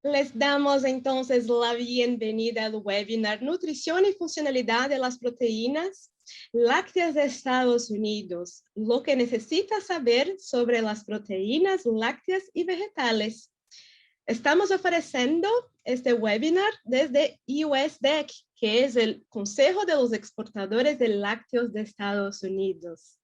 Les damos entonces la bienvenida al webinar Nutrición y Funcionalidad de las Proteínas Lácteas de Estados Unidos, lo que necesita saber sobre las proteínas lácteas y vegetales. Estamos ofreciendo este webinar desde USDEC, que es el Consejo de los Exportadores de Lácteos de Estados Unidos.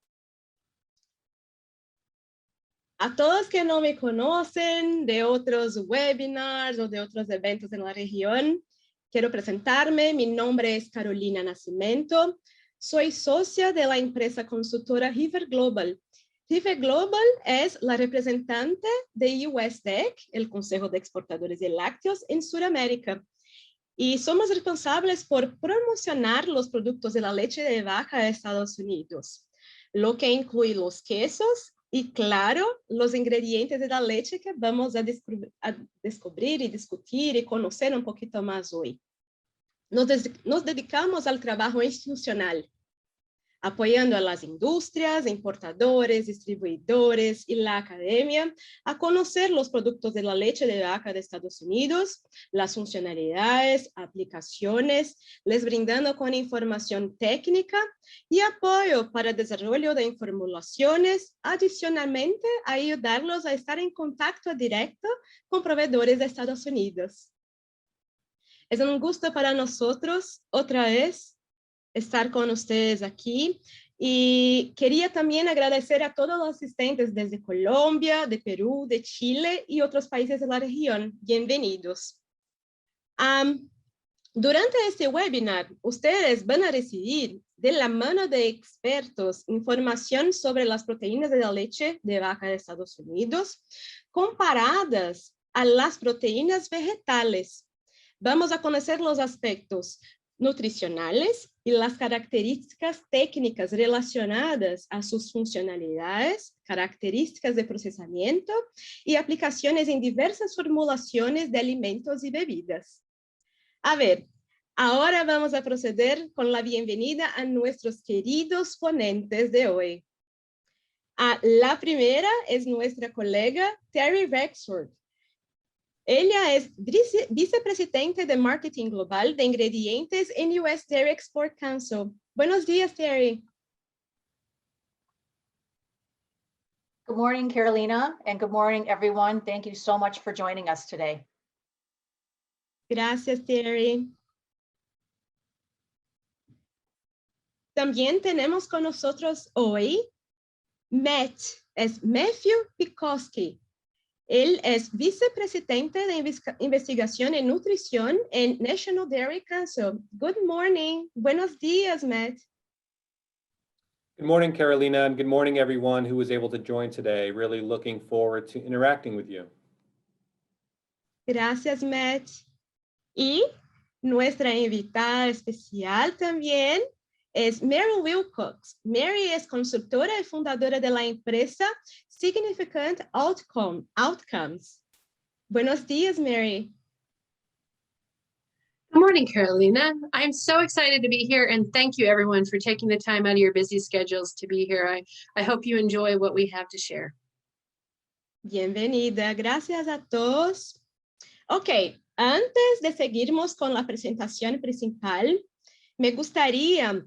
A todos que no me conocen de otros webinars o de otros eventos en la región, quiero presentarme. Mi nombre es Carolina Nascimento. Soy socia de la empresa consultora River Global. River Global es la representante de USDEC, el Consejo de Exportadores de Lácteos en Sudamérica. Y somos responsables por promocionar los productos de la leche de vaca de Estados Unidos, lo que incluye los quesos y, claro, los ingredientes de la leche que vamos a descubrir y discutir y conocer un poquito más hoy. Nos dedicamos al trabajo institucional, apoyando a las industrias, importadores, distribuidores y la academia a conocer los productos de la leche de vaca de Estados Unidos, las funcionalidades, aplicaciones, les brindando con información técnica y apoyo para el desarrollo de formulaciones, adicionalmente a ayudarlos a estar en contacto directo con proveedores de Estados Unidos. Es un gusto para nosotros, otra vez, estar con ustedes aquí, y quería también agradecer a todos los asistentes desde Colombia, de Perú, de Chile y otros países de la región. Bienvenidos. Durante este webinar, ustedes van a recibir de la mano de expertos información sobre las proteínas de la leche de vaca de Estados Unidos comparadas a las proteínas vegetales. Vamos a conocer los aspectos nutricionales y las características técnicas relacionadas a sus funcionalidades, características de procesamiento y aplicaciones en diversas formulaciones de alimentos y bebidas. A ver, ahora vamos a proceder con la bienvenida a nuestros queridos ponentes de hoy. La primera es nuestra colega Terry Rexford. Ella es vicepresidente de Marketing Global de Ingredientes en US Dairy Export Council. Buenos días, Terry. Good morning, Carolina, and good morning, everyone. Thank you so much for joining us today. Gracias, Terry. También tenemos con nosotros hoy Matthew Pikoski. Él es vicepresidente de investigación en nutrición en National Dairy Council. Good morning. Buenos días, Matt. Good morning, Carolina, and good morning, everyone who was able to join today. Really looking forward to interacting with you. Gracias, Matt. Y nuestra invitada especial también es Mary Wilcox. Mary es consultora y fundadora de la empresa Significant Outcomes. Buenos días, Mary. Good morning, Carolina. I'm so excited to be here, and thank you, everyone, for taking the time out of your busy schedules to be here. I hope you enjoy what we have to share. Bienvenida. Gracias a todos. Ok, antes de seguirnos con la presentación principal, me gustaría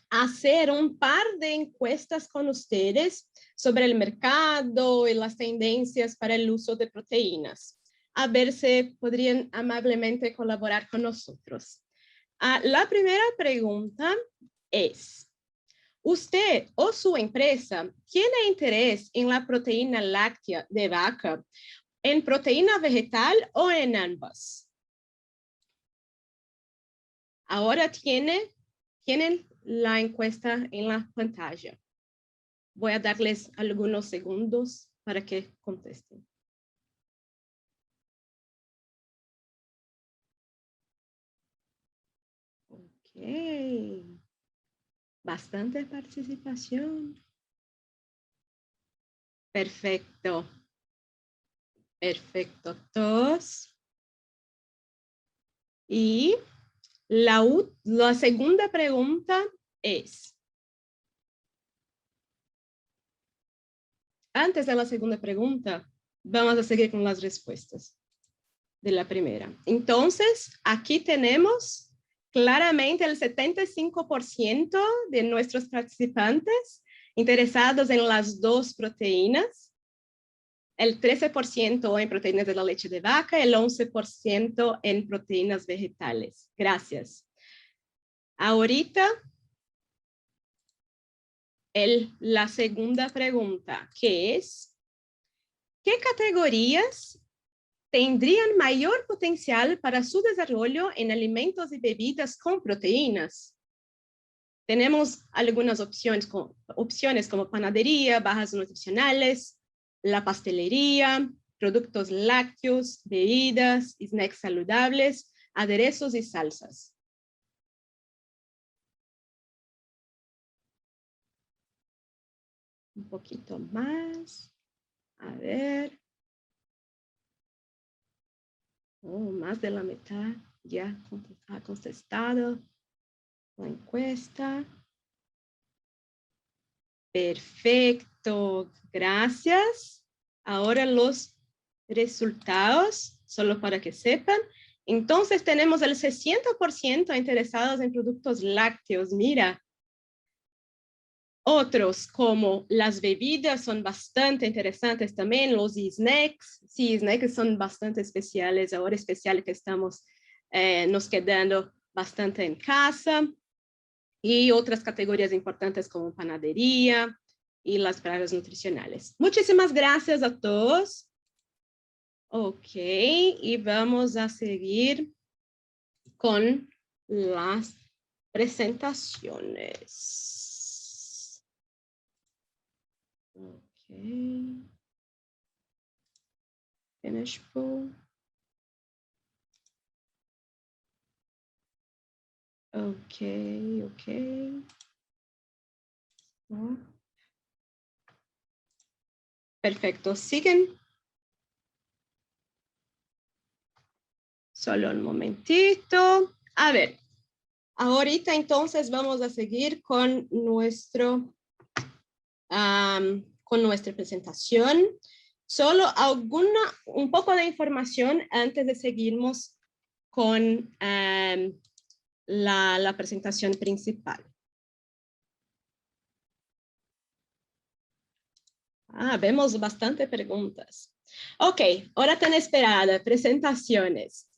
hacer un par de encuestas con ustedes sobre el mercado y las tendencias para el uso de proteínas. A ver si podrían amablemente colaborar con nosotros. La primera pregunta es, ¿usted o su empresa tiene interés en la proteína láctea de vaca, en proteína vegetal o en ambas? Ahora tienen la encuesta en la pantalla. Voy a darles algunos segundos para que contesten. Ok. Bastante participación. Perfecto. Perfecto. Todos. Y la segunda pregunta es, antes de la segunda pregunta, vamos a seguir con las respuestas. de la primera. Entonces, aquí tenemos claramente el 75% de nuestros participantes interesados en las dos proteínas, el 13% en proteínas de la leche de vaca, el 11% en proteínas vegetales. Gracias. Ahorita, la segunda pregunta, que es, ¿qué categorías tendrían mayor potencial para su desarrollo en alimentos y bebidas con proteínas? Tenemos algunas opciones como panadería, barras nutricionales, la pastelería, productos lácteos, bebidas, snacks saludables, aderezos y salsas. Un poquito más. A ver. Oh, más de la mitad ya ha contestado la encuesta. Perfecto, gracias. Ahora los resultados, solo para que sepan. Entonces tenemos el 60% interesados en productos lácteos. Mira, otros como las bebidas son bastante interesantes también, los snacks. Sí, snacks son bastante especiales, ahora especial que estamos nos quedando bastante en casa. Y otras categorías importantes como panadería y las barras nutricionales. Muchísimas gracias a todos. Ok, y vamos a seguir con las presentaciones. Ok. Finish full. Ok. Perfecto, siguen. Solo un momentito. A ver, ahorita entonces vamos a seguir con nuestra presentación. Solo un poco de información antes de seguirnos con la presentación principal. Vemos bastante preguntas. Ok, hora tan esperada, presentaciones.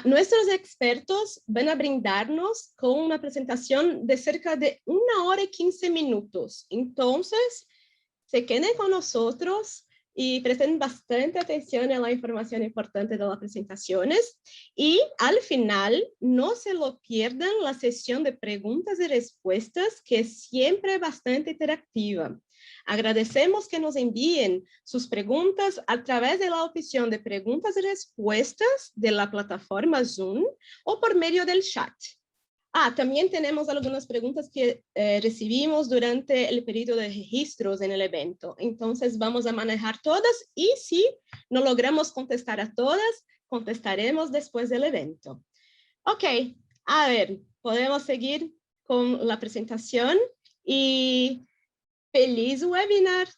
Nuestros expertos van a brindarnos con una presentación de cerca de 1 hora y 15 minutos. Entonces, se queden con nosotros y presten bastante atención a la información importante de las presentaciones. Y al final, no se lo pierdan la sesión de preguntas y respuestas, que es siempre bastante interactiva. Agradecemos que nos envíen sus preguntas a través de la opción de preguntas y respuestas de la plataforma Zoom o por medio del chat. También tenemos algunas preguntas que recibimos durante el periodo de registros en el evento. Entonces vamos a manejar todas y si no logramos contestar a todas, contestaremos después del evento. Ok, a ver, podemos seguir con la presentación y feliz webinar.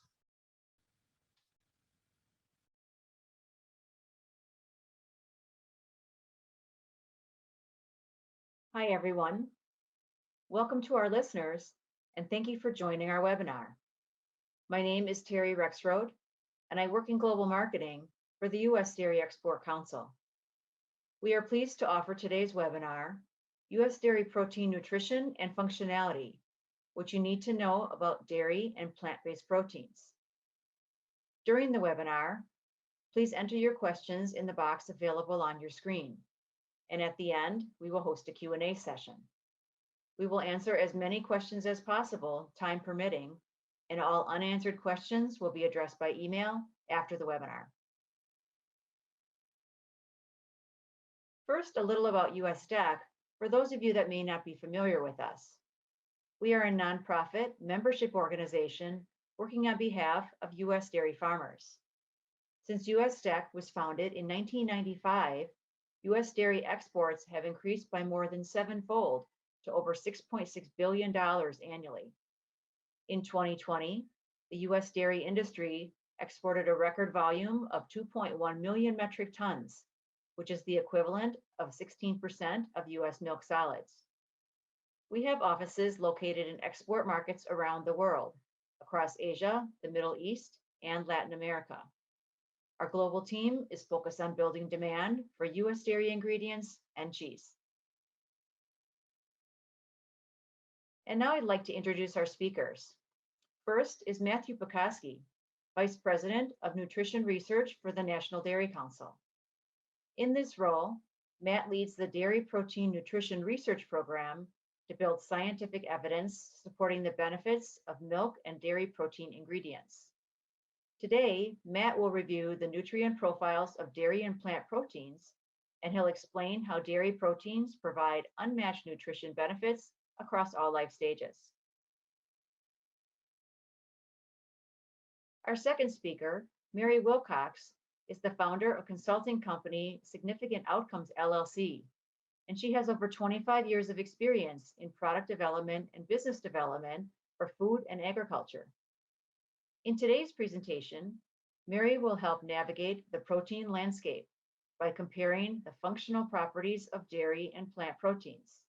Hi, everyone. Welcome to our listeners, and thank you for joining our webinar. My name is Terry Rexroad, and I work in global marketing for the U.S. Dairy Export Council. We are pleased to offer today's webinar, U.S. Dairy Protein Nutrition and Functionality, what you need to know about dairy and plant-based proteins. During the webinar, please enter your questions in the box available on your screen. And at the end, we will host a Q&A session. We will answer as many questions as possible, time permitting, and all unanswered questions will be addressed by email after the webinar. First, a little about USDEC for those of you that may not be familiar with us. We are a nonprofit membership organization working on behalf of U.S. dairy farmers. Since USDEC was founded in 1995, U.S. dairy exports have increased by more than 7-fold to over $6.6 billion annually. In 2020, the U.S. dairy industry exported a record volume of 2.1 million metric tons, which is the equivalent of 16% of US milk solids. We have offices located in export markets around the world, across Asia, the Middle East, and Latin America. Our global team is focused on building demand for US dairy ingredients and cheese. And now I'd like to introduce our speakers. First is Matthew Pekoski, Vice President of Nutrition Research for the National Dairy Council. In this role, Matt leads the Dairy Protein Nutrition Research Program to build scientific evidence supporting the benefits of milk and dairy protein ingredients. Today, Matt will review the nutrient profiles of dairy and plant proteins, and he'll explain how dairy proteins provide unmatched nutrition benefits across all life stages. Our second speaker, Mary Wilcox, is the founder of consulting company Significant Outcomes LLC, and she has over 25 years of experience in product development and business development for food and agriculture. In today's presentation, Mary will help navigate the protein landscape by comparing the functional properties of dairy and plant proteins.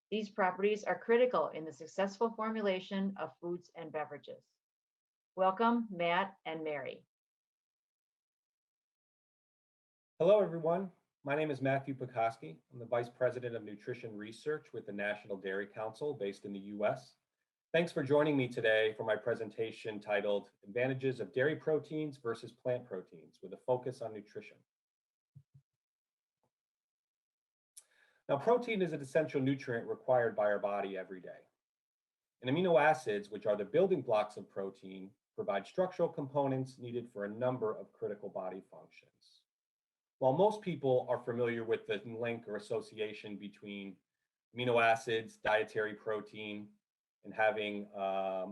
These properties are critical in the successful formulation of foods and beverages. Welcome, Matt and Mary. Hello, everyone. My name is Matthew Pekoski. I'm the Vice President of Nutrition Research with the National Dairy Council based in the US. Thanks for joining me today for my presentation titled Advantages of Dairy Proteins versus Plant Proteins with a focus on nutrition. Now, protein is an essential nutrient required by our body every day. And amino acids, which are the building blocks of protein, provide structural components needed for a number of critical body functions. While most people are familiar with the link or association between amino acids, dietary protein, and having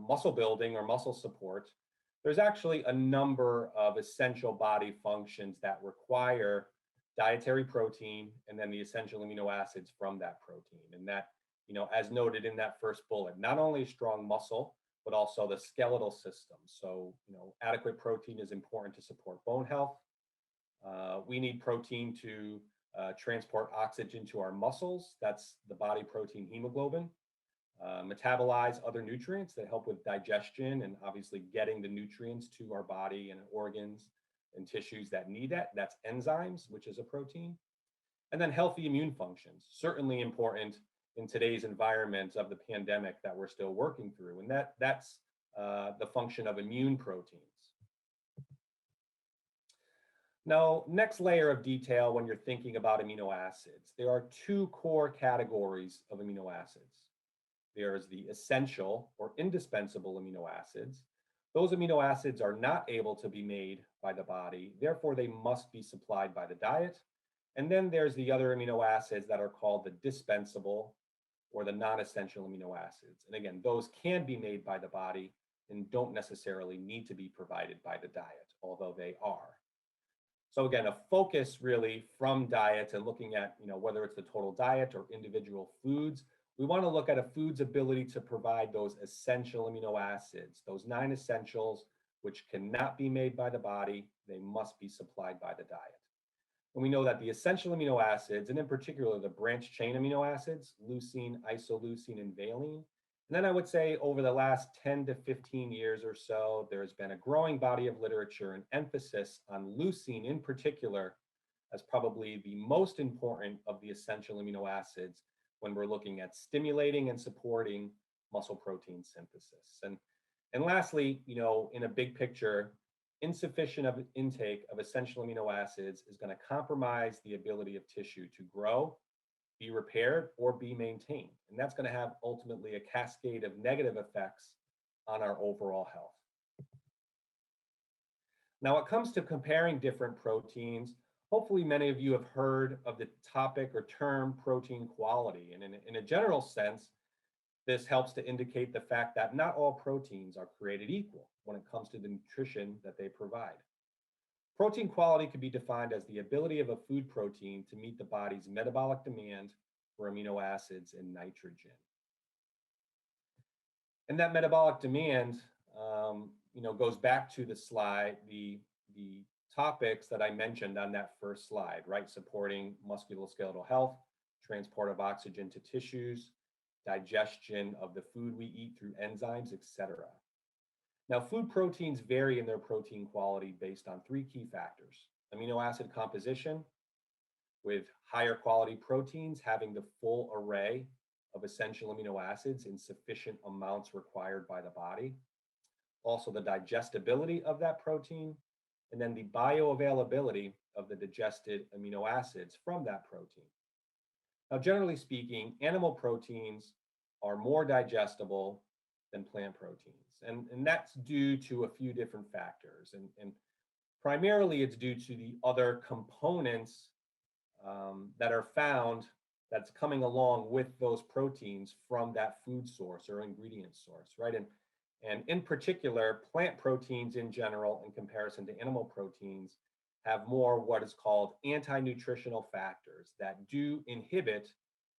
muscle building or muscle support, there's actually a number of essential body functions that require dietary protein and then the essential amino acids from that protein. And that, as noted in that first bullet, not only a strong muscle, but also the skeletal system. So, adequate protein is important to support bone health. We need protein to transport oxygen to our muscles. That's the body protein hemoglobin. Metabolize other nutrients that help with digestion and obviously getting the nutrients to our body and organs and tissues that need that. That's enzymes, which is a protein. And then healthy immune functions, certainly important in today's environment of the pandemic that we're still working through. And that's the function of immune proteins. Now, next layer of detail when you're thinking about amino acids, there are two core categories of amino acids. There's the essential or indispensable amino acids. Those amino acids are not able to be made by the body, therefore they must be supplied by the diet. And then there's the other amino acids that are called the dispensable or the non-essential amino acids. And again, those can be made by the body and don't necessarily need to be provided by the diet, although they are. So again, a focus really from diet and looking at, whether it's the total diet or individual foods, we want to look at a food's ability to provide those essential amino acids, those 9 essentials, which cannot be made by the body. They must be supplied by the diet. And we know that the essential amino acids, and in particular the branch chain amino acids, leucine, isoleucine, and valine. And then I would say over the last 10 to 15 years or so, there has been a growing body of literature and emphasis on leucine in particular as probably the most important of the essential amino acids when we're looking at stimulating and supporting muscle protein synthesis. And lastly, in a big picture, insufficient intake of essential amino acids is going to compromise the ability of tissue to grow, be repaired, or be maintained. And that's going to have ultimately a cascade of negative effects on our overall health. Now, when it comes to comparing different proteins, hopefully many of you have heard of the topic or term protein quality. And in a general sense, this helps to indicate the fact that not all proteins are created equal when it comes to the nutrition that they provide. Protein quality can be defined as the ability of a food protein to meet the body's metabolic demand for amino acids and nitrogen. And that metabolic demand, goes back to the slide, the topics that I mentioned on that first slide, right? Supporting musculoskeletal health, transport of oxygen to tissues, digestion of the food we eat through enzymes, etc. Now, food proteins vary in their protein quality based on three key factors: amino acid composition, with higher quality proteins having the full array of essential amino acids in sufficient amounts required by the body, also the digestibility of that protein, and then the bioavailability of the digested amino acids from that protein. Now, generally speaking, animal proteins are more digestible than plant proteins. And that's due to a few different factors. And primarily it's due to the other components that are found that's coming along with those proteins from that food source or ingredient source, right? And in particular, plant proteins in general, in comparison to animal proteins, have more what is called anti-nutritional factors that do inhibit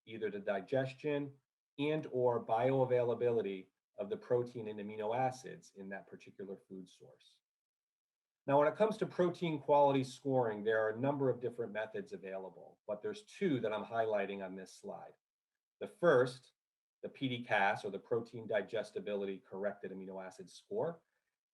either the digestion and or bioavailability of the protein and amino acids in that particular food source. Now, when it comes to protein quality scoring, there are a number of different methods available, but there's two that I'm highlighting on this slide. The first, the PDCAS, or the Protein Digestibility Corrected Amino Acid Score,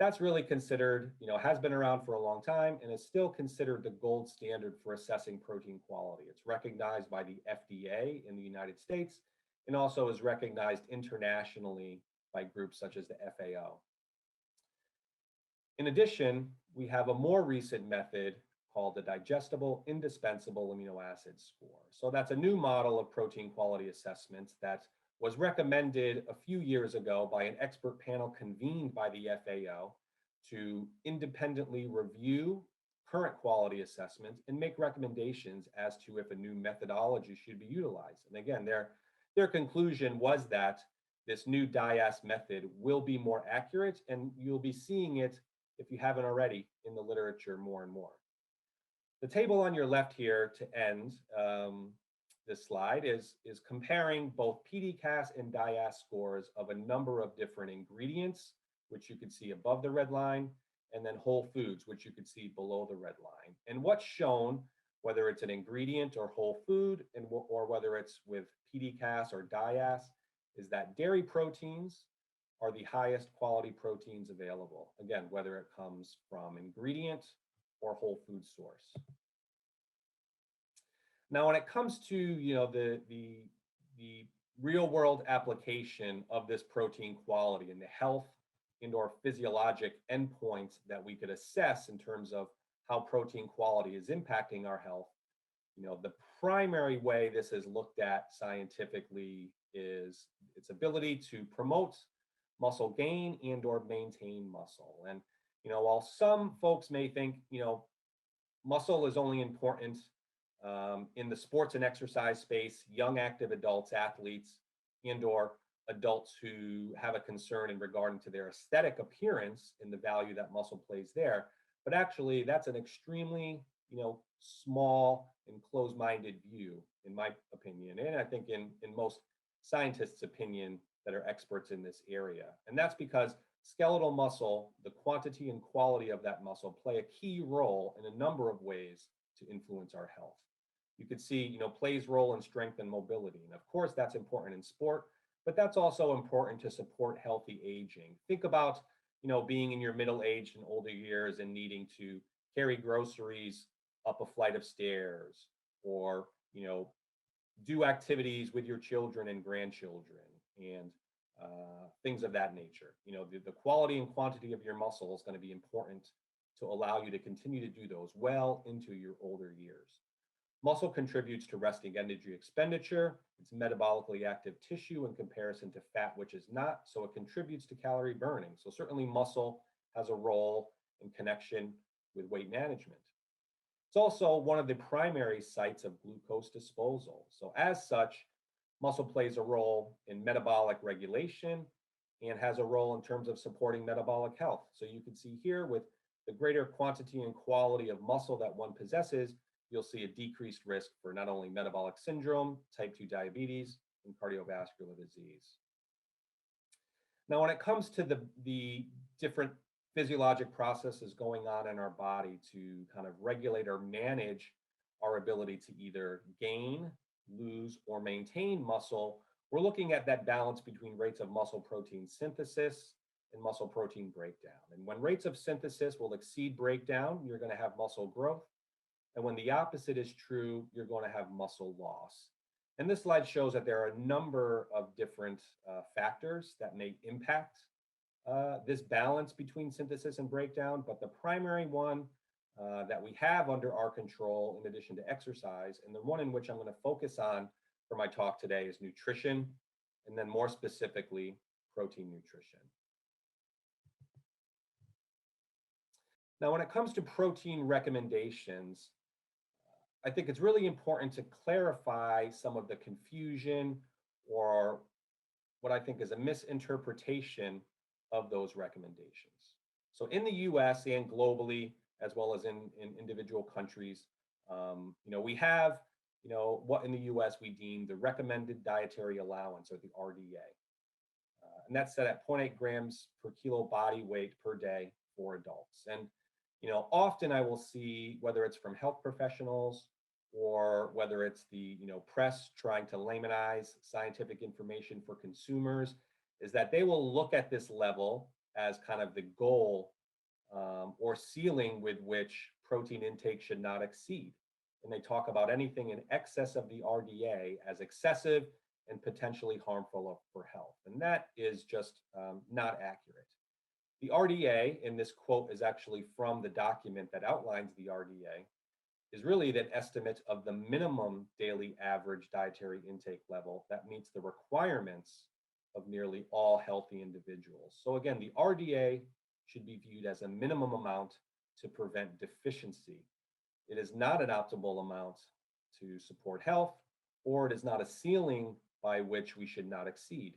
that's really considered, has been around for a long time and is still considered the gold standard for assessing protein quality. It's recognized by the FDA in the United States and also is recognized internationally by groups such as the FAO. In addition, we have a more recent method called the Digestible Indispensable Amino Acid Score. So that's a new model of protein quality assessments that was recommended a few years ago by an expert panel convened by the FAO to independently review current quality assessments and make recommendations as to if a new methodology should be utilized. And again, their conclusion was that this new DIAS method will be more accurate, and you'll be seeing it, if you haven't already, in the literature more and more. The table on your left here to end this slide is comparing both PDCAS and DIAS scores of a number of different ingredients, which you can see above the red line, and then whole foods, which you can see below the red line. And what's shown, whether it's an ingredient or whole food, or whether it's with PDCAS or DIAS, is that dairy proteins are the highest quality proteins available. Again, whether it comes from ingredient or whole food source. Now, when it comes to the real world application of this protein quality and the health and or physiologic endpoints that we could assess in terms of how protein quality is impacting our health, the primary way this is looked at scientifically is its ability to promote muscle gain and or maintain muscle. And while some folks may think muscle is only important in the sports and exercise space, young active adults, athletes, and or adults who have a concern in regarding to their aesthetic appearance and the value that muscle plays there, but actually that's an extremely small and closed-minded view, in my opinion, and I think in most scientists' opinion that are experts in this area. And that's because skeletal muscle, the quantity and quality of that muscle, play a key role in a number of ways to influence our health. You could see, plays role in strength and mobility. And of course, that's important in sport, but that's also important to support healthy aging. Think about, being in your middle-aged and older years and needing to carry groceries up a flight of stairs, or, do activities with your children and grandchildren, and things of that nature. The quality and quantity of your muscle is going to be important to allow you to continue to do those well into your older years. Muscle contributes to resting energy expenditure. It's metabolically active tissue in comparison to fat, which is not, so it contributes to calorie burning. So certainly muscle has a role in connection with weight management. It's also one of the primary sites of glucose disposal. So as such, muscle plays a role in metabolic regulation and has a role in terms of supporting metabolic health. So you can see here, with the greater quantity and quality of muscle that one possesses, you'll see a decreased risk for not only metabolic syndrome, type 2 diabetes, and cardiovascular disease. Now, when it comes to the different physiologic processes going on in our body to kind of regulate or manage our ability to either gain, lose, or maintain muscle, we're looking at that balance between rates of muscle protein synthesis and muscle protein breakdown. And when rates of synthesis will exceed breakdown, you're going to have muscle growth. And when the opposite is true, you're going to have muscle loss. And this slide shows that there are a number of different factors that may impact this balance between synthesis and breakdown, but the primary one that we have under our control, in addition to exercise, and the one in which I'm going to focus on for my talk today, is nutrition, and then more specifically, protein nutrition. Now, when it comes to protein recommendations, I think it's really important to clarify some of the confusion or what I think is a misinterpretation of those recommendations. So in the US and globally, as well as in individual countries, we have, what in the US we deem the recommended dietary allowance, or the RDA. And that's set at 0.8 grams per kilo body weight per day for adults. And, often I will see, whether it's from health professionals or whether it's the, press trying to laymanize scientific information for consumers, is that they will look at this level as kind of the goal or ceiling with which protein intake should not exceed. And they talk about anything in excess of the RDA as excessive and potentially harmful for health. And that is just not accurate. The RDA, in this quote is actually from the document that outlines the RDA, is really an estimate of the minimum daily average dietary intake level that meets the requirements of nearly all healthy individuals. So again, the RDA should be viewed as a minimum amount to prevent deficiency. It is not an optimal amount to support health, or it is not a ceiling by which we should not exceed.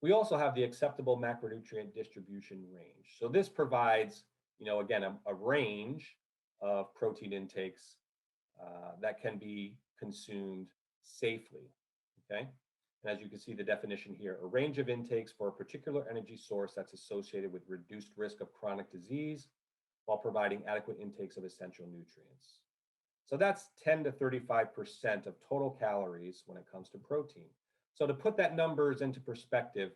We also have the acceptable macronutrient distribution range. So this provides, again, a range of protein intakes that can be consumed safely, okay? And as you can see the definition here, a range of intakes for a particular energy source that's associated with reduced risk of chronic disease while providing adequate intakes of essential nutrients. So that's 10 to 35% of total calories when it comes to protein. So to put that numbers into perspective,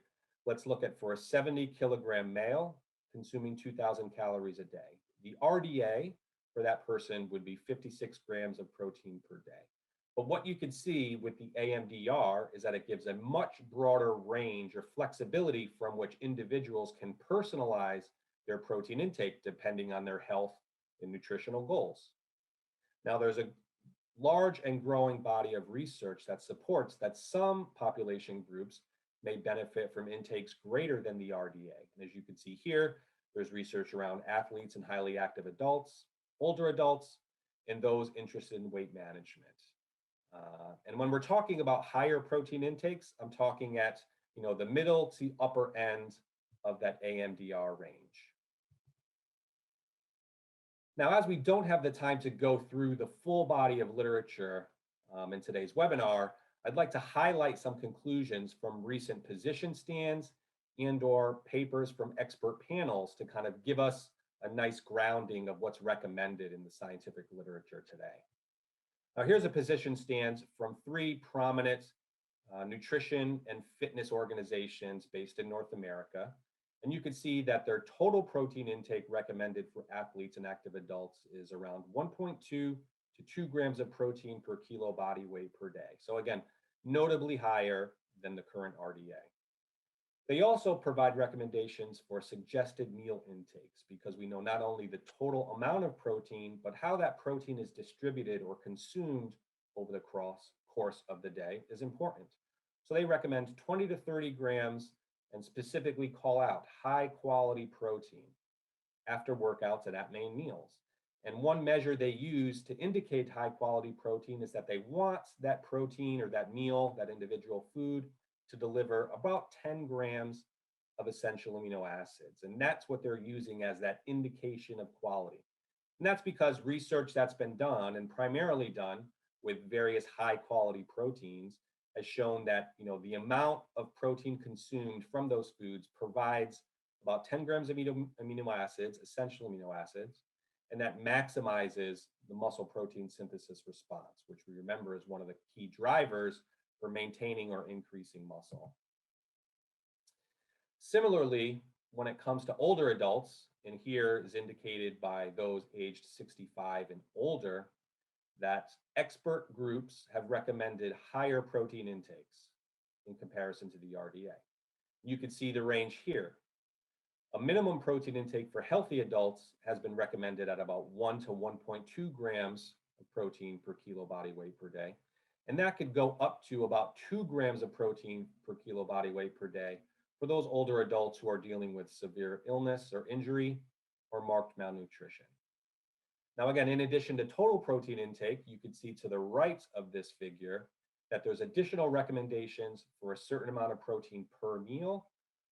let's look at, for a 70 kilogram male consuming 2,000 calories a day, the RDA for that person would be 56 grams of protein per day. But what you can see with the AMDR is that it gives a much broader range or flexibility from which individuals can personalize their protein intake depending on their health and nutritional goals. Now, there's a large and growing body of research that supports that some population groups may benefit from intakes greater than the RDA. And as you can see here, there's research around athletes and highly active adults, older adults, and those interested in weight management. And when we're talking about higher protein intakes, I'm talking at the middle to upper end of that AMDR range. Now, as we don't have the time to go through the full body of literature in today's webinar, I'd like to highlight some conclusions from recent position stands and/or papers from expert panels to kind of give us a nice grounding of what's recommended in the scientific literature today. Now, here's a position stand from 3 prominent nutrition and fitness organizations based in North America. And you can see that their total protein intake recommended for athletes and active adults is around 1.2 to 2 grams of protein per kilo body weight per day. So again, notably higher than the current RDA. They also provide recommendations for suggested meal intakes, because we know not only the total amount of protein, but how that protein is distributed or consumed over the course of the day is important. So they recommend 20 to 30 grams and specifically call out high quality protein after workouts and at main meals. And one measure they use to indicate high quality protein is that they want that protein or that meal, that individual food, to deliver about 10 grams of essential amino acids. And that's what they're using as that indication of quality. And that's because research that's been done, and primarily done with various high quality proteins, has shown that the amount of protein consumed from those foods provides about 10 grams of amino acids, essential amino acids, and that maximizes the muscle protein synthesis response, which we remember is one of the key drivers for maintaining or increasing muscle. Similarly, when it comes to older adults, and here is indicated by those aged 65 and older, that expert groups have recommended higher protein intakes in comparison to the RDA. You can see the range here. A minimum protein intake for healthy adults has been recommended at about 1 to 1.2 grams of protein per kilo body weight per day. And that could go up to about 2 grams of protein per kilo body weight per day for those older adults who are dealing with severe illness or injury or marked malnutrition. Now, again, in addition to total protein intake, you can see to the right of this figure that there's additional recommendations for a certain amount of protein per meal,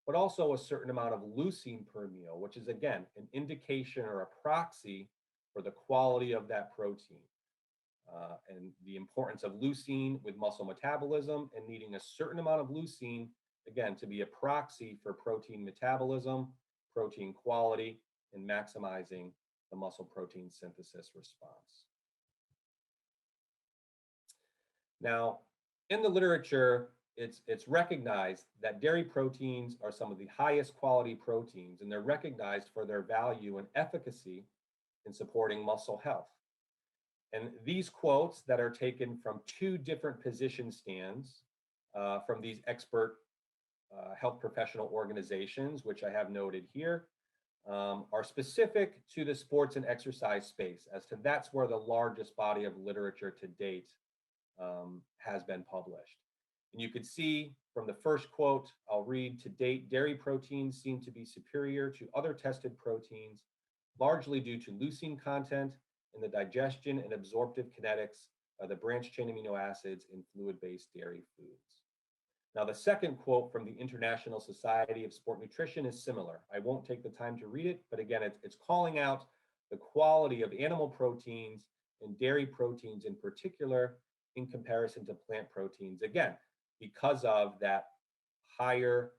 but also a certain amount of leucine per meal, which is, again, an indication or a proxy for the quality of that protein. And the importance of leucine with muscle metabolism and needing a certain amount of leucine, again, to be a proxy for protein metabolism, protein quality, and maximizing the muscle protein synthesis response. Now, in the literature, it's recognized that dairy proteins are some of the highest quality proteins, and they're recognized for their value and efficacy in supporting muscle health. And these quotes that are taken from 2 different position stands from these expert health professional organizations, which I have noted here, are specific to the sports and exercise space, as to that's where the largest body of literature to date has been published. And you could see from the first quote, I'll read, to date, dairy proteins seem to be superior to other tested proteins, largely due to leucine content in the digestion and absorptive kinetics of the branched chain amino acids in fluid-based dairy foods. Now, the second quote from the International Society of Sport Nutrition is similar. I won't take the time to read it, but again, it's calling out the quality of animal proteins and dairy proteins in particular in comparison to plant proteins, again, because of that higher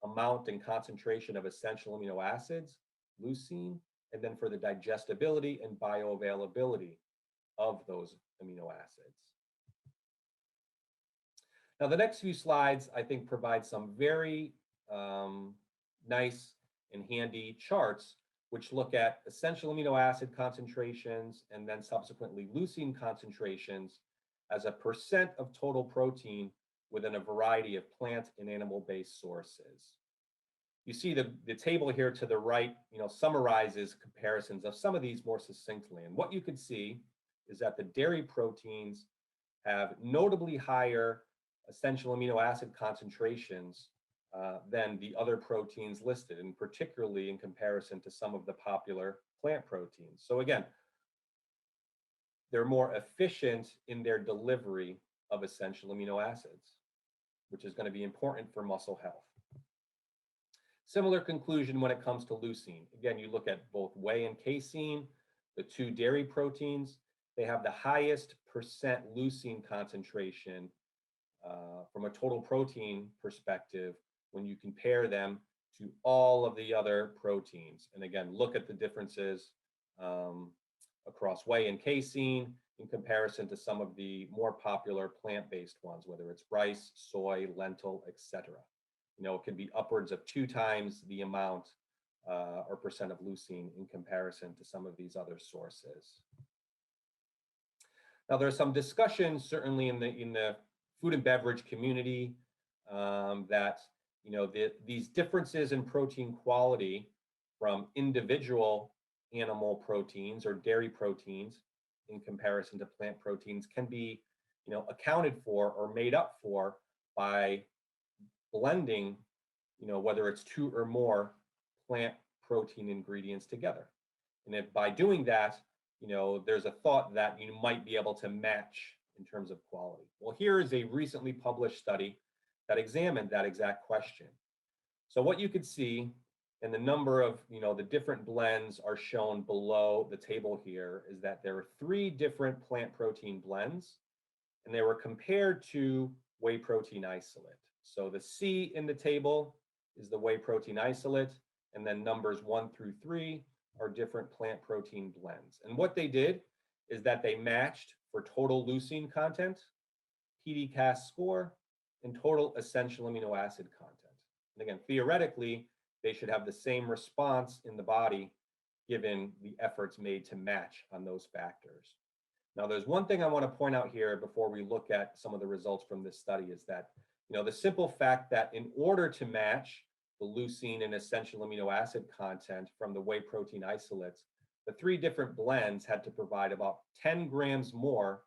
amount and concentration of essential amino acids, leucine, and then for the digestibility and bioavailability of those amino acids. Now, the next few slides, I think, provide some very nice and handy charts, which look at essential amino acid concentrations and then subsequently leucine concentrations as a % of total protein within a variety of plant and animal-based sources. You see the table here to the right, summarizes comparisons of some of these more succinctly. And what you can see is that the dairy proteins have notably higher essential amino acid concentrations than the other proteins listed, and particularly in comparison to some of the popular plant proteins. So again, they're more efficient in their delivery of essential amino acids, which is going to be important for muscle health. Similar conclusion when it comes to leucine. Again, you look at both whey and casein, the 2 dairy proteins, they have the highest % leucine concentration from a total protein perspective when you compare them to all of the other proteins. And again, look at the differences across whey and casein in comparison to some of the more popular plant-based ones, whether it's rice, soy, lentil, etc. It can be upwards of 2 times the amount or % of leucine in comparison to some of these other sources. Now, there's some discussion certainly in the food and beverage community that these differences in protein quality from individual animal proteins or dairy proteins in comparison to plant proteins can be accounted for or made up for by blending whether it's 2 or more plant protein ingredients together. And if by doing that, there's a thought that you might be able to match in terms of quality. Well, here is a recently published study that examined that exact question. So what you could see, and the number of the different blends are shown below the table here, is that there are 3 different plant protein blends, and they were compared to whey protein isolate. So the C in the table is the whey protein isolate, and then numbers 1 through 3 are different plant protein blends. And what they did is that they matched for total leucine content, PD-Cas score, and total essential amino acid content. And again, theoretically, they should have the same response in the body given the efforts made to match on those factors. Now, there's one thing I want to point out here before we look at some of the results from this study is that, the simple fact that in order to match the leucine and essential amino acid content from the whey protein isolates, the 3 different blends had to provide about 10 grams more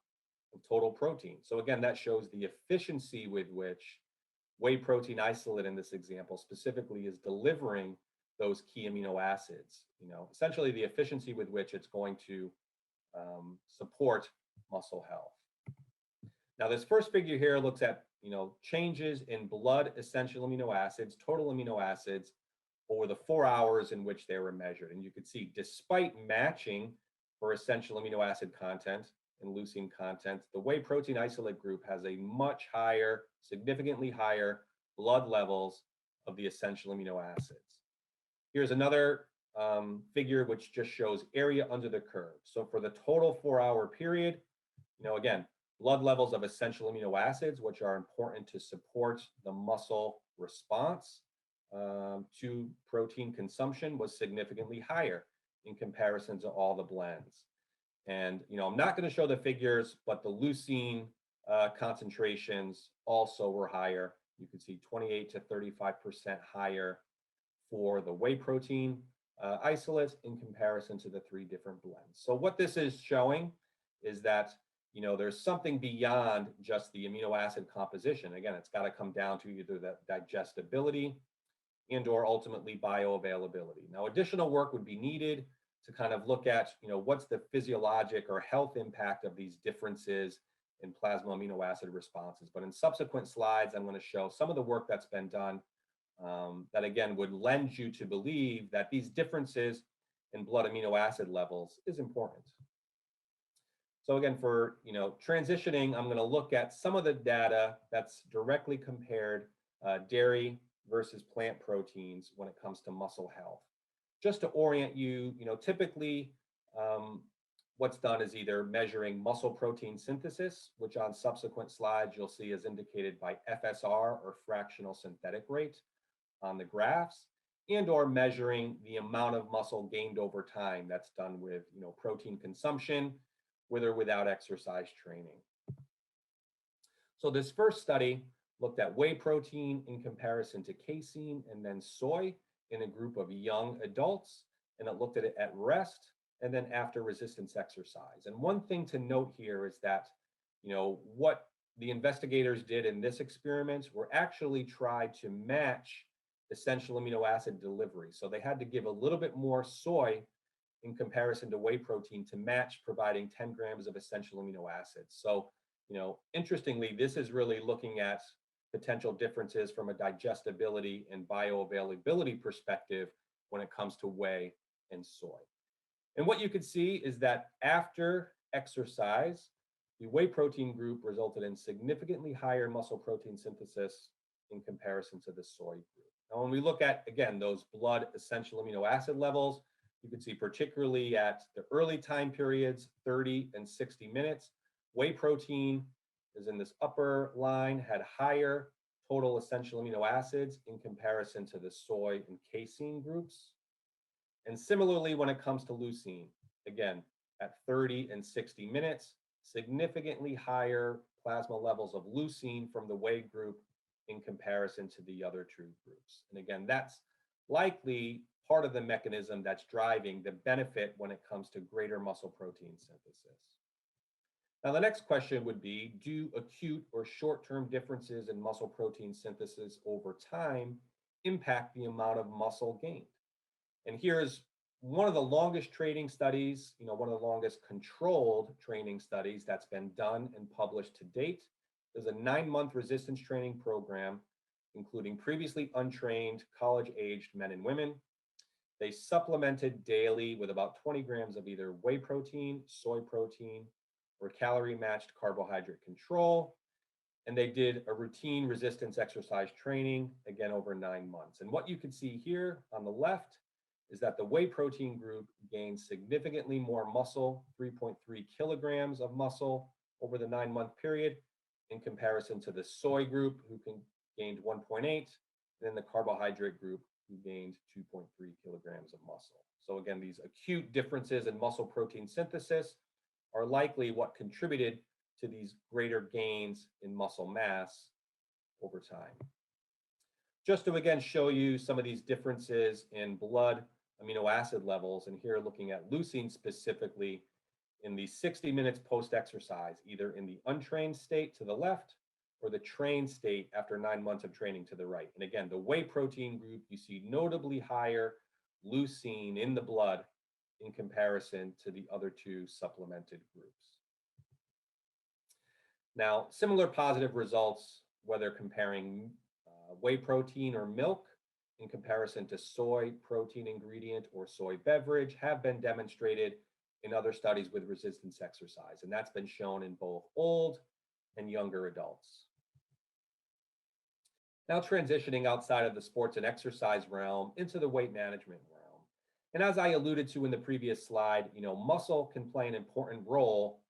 of total protein. So again, that shows the efficiency with which whey protein isolate in this example specifically is delivering those key amino acids, essentially the efficiency with which it's going to support muscle health. Now, this first figure here looks at, changes in blood essential amino acids, total amino acids over the 4 hours in which they were measured. And you can see, despite matching for essential amino acid content and leucine content, the whey protein isolate group has a much higher, significantly higher blood levels of the essential amino acids. Here's another figure which just shows area under the curve. So for the total 4-hour period, again, blood levels of essential amino acids, which are important to support the muscle response to protein consumption, was significantly higher in comparison to all the blends. And, I'm not going to show the figures, but the leucine concentrations also were higher. You can see 28 to 35% higher for the whey protein isolates in comparison to the 3 different blends. So what this is showing is that, there's something beyond just the amino acid composition. Again, it's got to come down to either the digestibility and or ultimately bioavailability. Now, additional work would be needed to kind of look at, what's the physiologic or health impact of these differences in plasma amino acid responses. But in subsequent slides, I'm going to show some of the work that's been done that, again, would lend you to believe that these differences in blood amino acid levels is important. So again, for transitioning, I'm going to look at some of the data that's directly compared dairy versus plant proteins when it comes to muscle health. Just to orient you, typically what's done is either measuring muscle protein synthesis, which on subsequent slides you'll see is indicated by FSR or fractional synthetic rate on the graphs, and or measuring the amount of muscle gained over time. That's done with protein consumption, with or without exercise training. So this first study looked at whey protein in comparison to casein and then soy in a group of young adults, and it looked at it at rest and then after resistance exercise. And one thing to note here is that, what the investigators did in this experiment were actually try to match essential amino acid delivery. So they had to give a little bit more soy in comparison to whey protein to match providing 10 grams of essential amino acids. So, interestingly, this is really looking at potential differences from a digestibility and bioavailability perspective when it comes to whey and soy. And what you could see is that after exercise, the whey protein group resulted in significantly higher muscle protein synthesis in comparison to the soy group. Now, when we look at, again, those blood essential amino acid levels, you can see particularly at the early time periods, 30 and 60 minutes, whey protein is in this upper line, had higher total essential amino acids in comparison to the soy and casein groups. And similarly, when it comes to leucine, again, at 30 and 60 minutes, significantly higher plasma levels of leucine from the whey group in comparison to the other 2 groups. And again, that's likely part of the mechanism that's driving the benefit when it comes to greater muscle protein synthesis. Now, the next question would be, do acute or short-term differences in muscle protein synthesis over time impact the amount of muscle gained? And here's one of the longest training studies, one of the longest controlled training studies that's been done and published to date. There's a 9-month resistance training program, including previously untrained college-aged men and women. They supplemented daily with about 20 grams of either whey protein, soy protein, or calorie-matched carbohydrate control. And they did a routine resistance exercise training, again, over 9 months. And what you can see here on the left is that the whey protein group gained significantly more muscle, 3.3 kilograms of muscle over the 9-month period, in comparison to the soy group, who gained 1.8, and then the carbohydrate group, who gained 2.3 kilograms of muscle. So again, these acute differences in muscle protein synthesis are likely what contributed to these greater gains in muscle mass over time. Just to again show you some of these differences in blood amino acid levels, and here looking at leucine specifically in the 60 minutes post-exercise, either in the untrained state to the left or the trained state after 9 months of training to the right. And again, the whey protein group, you see notably higher leucine in the blood in comparison to the other two supplemented groups. Now, similar positive results, whether comparing whey protein or milk in comparison to soy protein ingredient or soy beverage, have been demonstrated in other studies with resistance exercise. And that's been shown in both old and younger adults. Now transitioning outside of the sports and exercise realm into the weight management realm. And as I alluded to in the previous slide, muscle can play an important role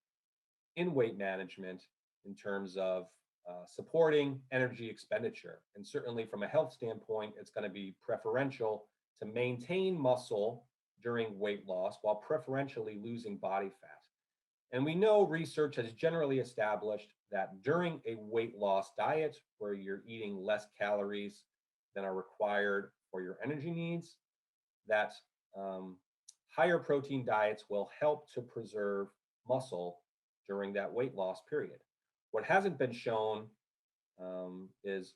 in weight management in terms of supporting energy expenditure. And certainly from a health standpoint, it's going to be preferential to maintain muscle during weight loss while preferentially losing body fat. And we know research has generally established that during a weight loss diet where you're eating less calories than are required for your energy needs, that higher protein diets will help to preserve muscle during that weight loss period. What hasn't been shown is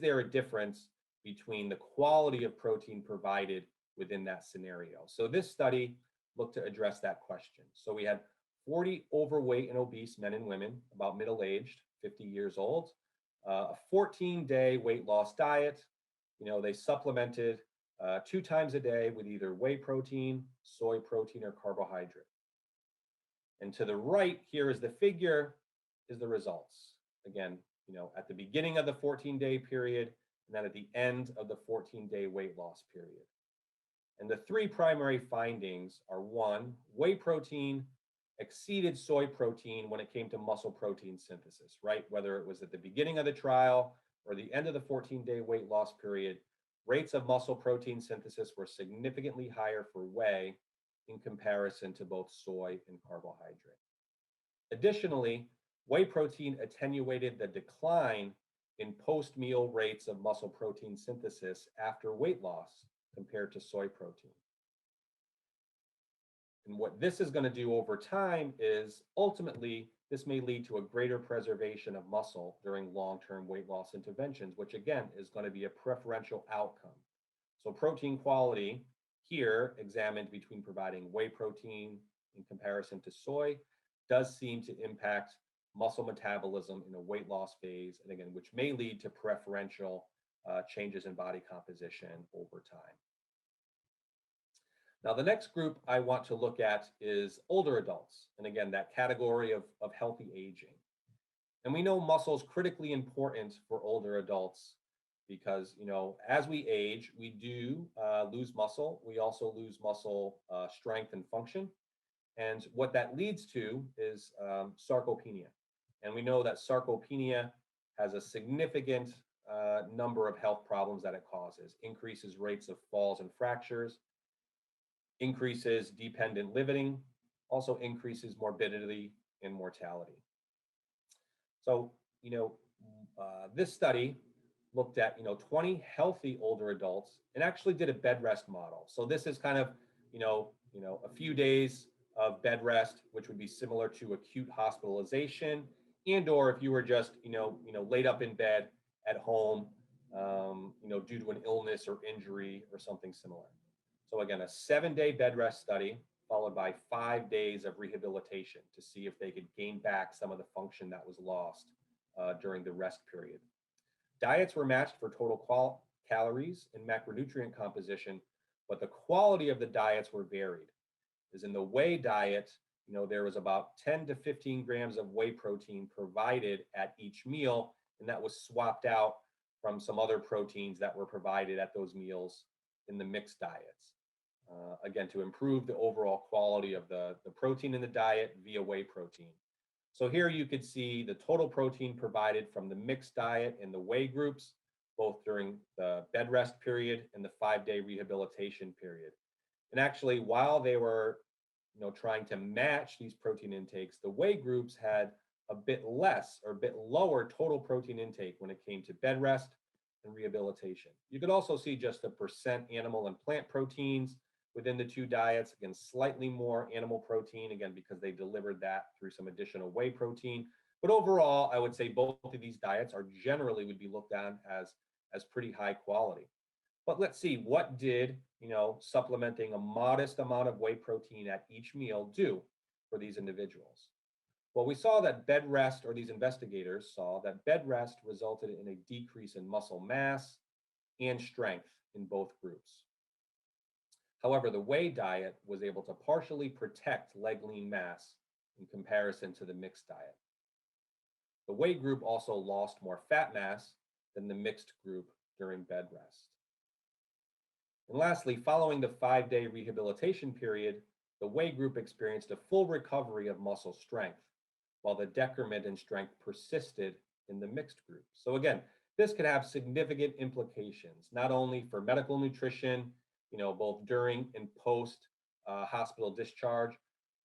there a difference between the quality of protein provided within that scenario? So this study looked to address that question. So we had 40 overweight and obese men and women, about middle-aged, 50 years old, a 14-day weight loss diet. They supplemented 2 times a day with either whey protein, soy protein, or carbohydrate. And to the right here is the figure, is the results. Again, at the beginning of the 14-day period, and then at the end of the 14-day weight loss period. And the 3 primary findings are: 1, whey protein exceeded soy protein when it came to muscle protein synthesis, right? Whether it was at the beginning of the trial or the end of the 14-day weight loss period, rates of muscle protein synthesis were significantly higher for whey in comparison to both soy and carbohydrate. Additionally, whey protein attenuated the decline in post-meal rates of muscle protein synthesis after weight loss compared to soy protein. And what this is going to do over time is ultimately this may lead to a greater preservation of muscle during long-term weight loss interventions, which again is going to be a preferential outcome. So protein quality here examined between providing whey protein in comparison to soy does seem to impact muscle metabolism in a weight loss phase, and again, which may lead to preferential changes in body composition over time. Now, the next group I want to look at is older adults, and again, that category of healthy aging. And we know muscle is critically important for older adults because, as we age, we do lose muscle. We also lose muscle strength and function. And what that leads to is sarcopenia. And we know that sarcopenia has a significant number of health problems that it causes: increases rates of falls and fractures, increases dependent living, also increases morbidity and mortality. So, this study looked at, 20 healthy older adults and actually did a bed rest model. So this is kind of, a few days of bed rest, which would be similar to acute hospitalization, and or if you were just, laid up in bed at home, due to an illness or injury or something similar. So again, a 7-day bed rest study followed by 5 days of rehabilitation to see if they could gain back some of the function that was lost during the rest period. Diets were matched for total calories and macronutrient composition, but the quality of the diets were varied. As in the whey diet, there was about 10 to 15 grams of whey protein provided at each meal, and that was swapped out from some other proteins that were provided at those meals in the mixed diets. Again, to improve the overall quality of the protein in the diet via whey protein. So here you could see the total protein provided from the mixed diet and the whey groups, both during the bed rest period and the 5-day rehabilitation period. And actually, while they were trying to match these protein intakes, the whey groups had a bit less or a bit lower total protein intake when it came to bed rest and rehabilitation. You could also see just the percent animal and plant proteins within the two diets. Again, slightly more animal protein, again, because they delivered that through some additional whey protein. But overall, I would say both of these diets are generally would be looked on as pretty high quality. But let's see, what did supplementing a modest amount of whey protein at each meal do for these individuals? Well, we saw that bed rest, or these investigators saw that bed rest resulted in a decrease in muscle mass and strength in both groups. However, the whey diet was able to partially protect leg lean mass in comparison to the mixed diet. The whey group also lost more fat mass than the mixed group during bed rest. And lastly, following the 5-day rehabilitation period, the whey group experienced a full recovery of muscle strength, while the decrement in strength persisted in the mixed group. So again, this could have significant implications, not only for medical nutrition, both during and post hospital discharge,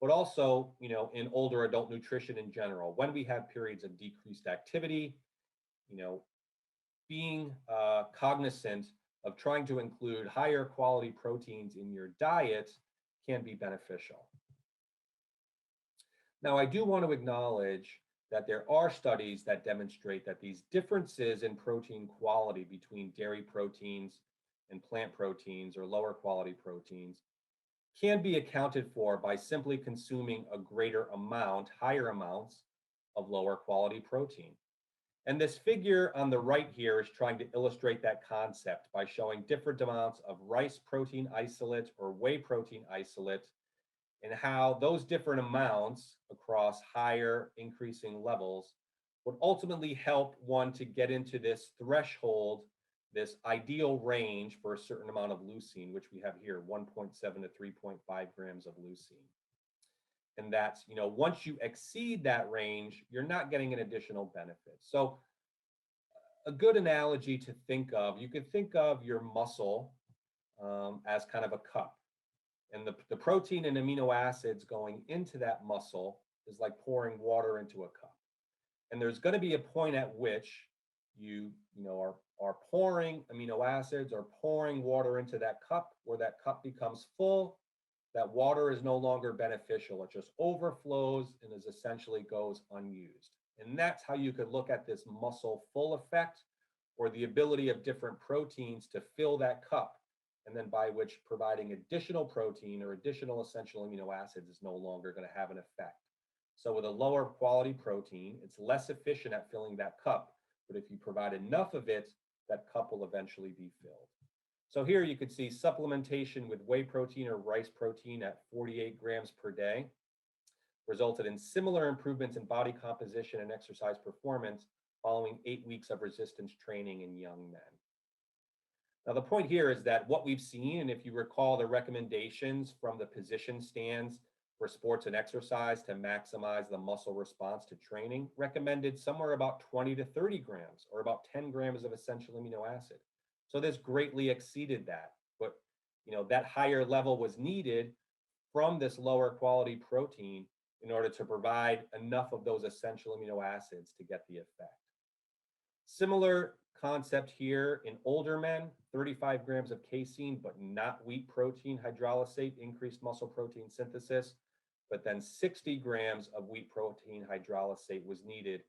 but also, in older adult nutrition in general. When we have periods of decreased activity, being cognizant of trying to include higher quality proteins in your diet can be beneficial. Now, I do want to acknowledge that there are studies that demonstrate that these differences in protein quality between dairy proteins and plant proteins or lower quality proteins can be accounted for by simply consuming a greater amount, higher amounts of lower quality protein. And this figure on the right here is trying to illustrate that concept by showing different amounts of rice protein isolate or whey protein isolate, and how those different amounts across higher increasing levels would ultimately help one to get into this threshold, this ideal range for a certain amount of leucine, which we have here, 1.7 to 3.5 grams of leucine. And that's, once you exceed that range, you're not getting an additional benefit. So a good analogy to think of, you could think of your muscle as kind of a cup. And the protein and amino acids going into that muscle is like pouring water into a cup. And there's going to be a point at which you are pouring amino acids or pouring water into that cup, where that cup becomes full. That water is no longer beneficial. It just overflows and is essentially goes unused. And that's how you could look at this muscle full effect, or the ability of different proteins to fill that cup, and then by which providing additional protein or additional essential amino acids is no longer going to have an effect. So with a lower quality protein, it's less efficient at filling that cup, but if you provide enough of it, that cup will eventually be filled. So here you could see supplementation with whey protein or rice protein at 48 grams per day resulted in similar improvements in body composition and exercise performance following 8 weeks of resistance training in young men. Now, the point here is that what we've seen, and if you recall the recommendations from the position stands for sports and exercise to maximize the muscle response to training, recommended somewhere about 20 to 30 grams, or about 10 grams of essential amino acid. So this greatly exceeded that, but that higher level was needed from this lower quality protein in order to provide enough of those essential amino acids to get the effect. Similar concept here in older men, 35 grams of casein, but not wheat protein hydrolysate increased muscle protein synthesis, but then 60 grams of wheat protein hydrolysate was needed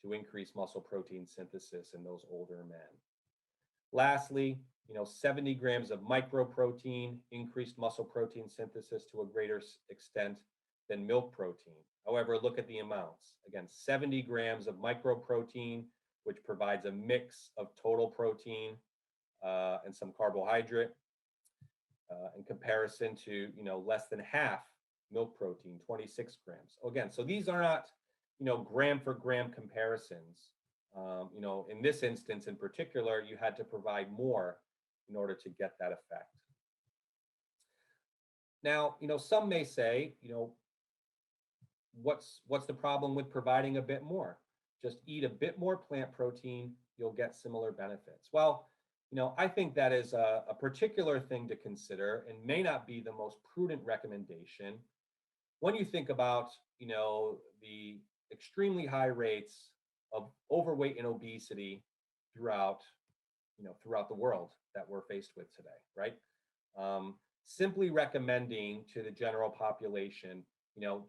to increase muscle protein synthesis in those older men. Lastly, 70 grams of microprotein increased muscle protein synthesis to a greater extent than milk protein. However, look at the amounts. Again, 70 grams of microprotein, which provides a mix of total protein and some carbohydrate in comparison to less than half milk protein, 26 grams. Again, so these are not, gram for gram comparisons. In this instance in particular, you had to provide more in order to get that effect. Now, some may say, what's the problem with providing a bit more? Just eat a bit more plant protein, you'll get similar benefits. Well, I think that is a particular thing to consider and may not be the most prudent recommendation when you think about, the extremely high rates of overweight and obesity throughout the world that we're faced with today, right? Simply recommending to the general population,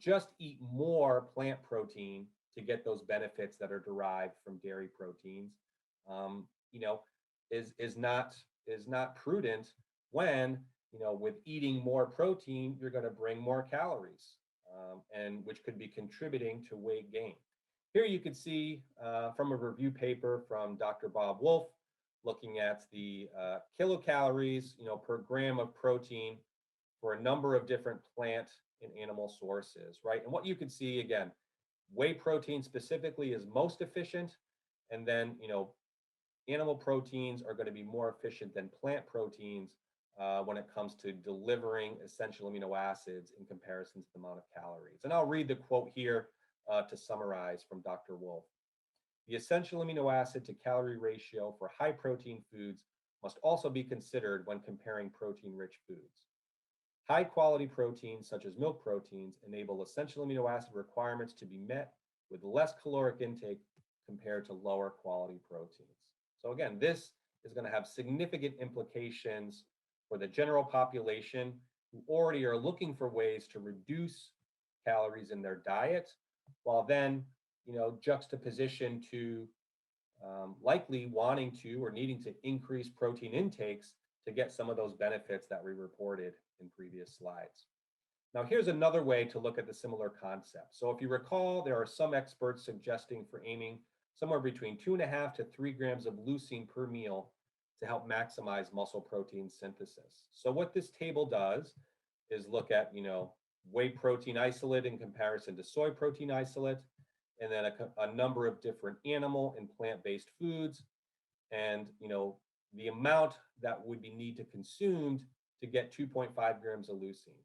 just eat more plant protein to get those benefits that are derived from dairy proteins, is not prudent when, with eating more protein, you're going to bring more calories, and which could be contributing to weight gain. Here you can see from a review paper from Dr. Bob Wolf, looking at the kilocalories, per gram of protein for a number of different plant and animal sources, right? And what you can see, again, whey protein specifically is most efficient, and then, animal proteins are going to be more efficient than plant proteins when it comes to delivering essential amino acids in comparison to the amount of calories. And I'll read the quote here to summarize from Dr. Wolf. The essential amino acid to calorie ratio for high protein foods must also be considered when comparing protein-rich foods. High quality proteins, such as milk proteins, enable essential amino acid requirements to be met with less caloric intake compared to lower quality proteins. So again, this is going to have significant implications for the general population who already are looking for ways to reduce calories in their diet, while then, juxtaposition to likely wanting to or needing to increase protein intakes to get some of those benefits that we reported in previous slides. Now, here's another way to look at the similar concept. So if you recall, there are some experts suggesting for aiming somewhere between 2.5 to 3 grams of leucine per meal to help maximize muscle protein synthesis. So what this table does is look at, whey protein isolate in comparison to soy protein isolate, and then a number of different animal and plant-based foods, and the amount that would be need to consumed to get 2.5 grams of leucine.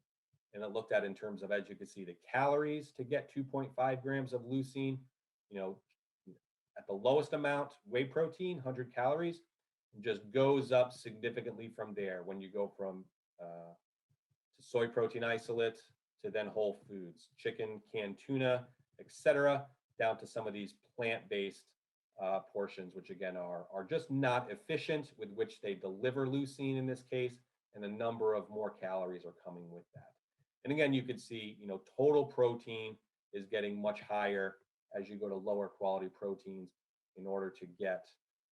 And it looked at in terms of, as you can see, the calories to get 2.5 grams of leucine. At the lowest amount, whey protein, 100 calories, just goes up significantly from there when you go from to soy protein isolate to then whole foods, chicken, canned tuna, etc., down to some of these plant-based portions, which again are just not efficient with which they deliver leucine in this case, and a number of more calories are coming with that. And again, you could see, total protein is getting much higher as you go to lower quality proteins in order to get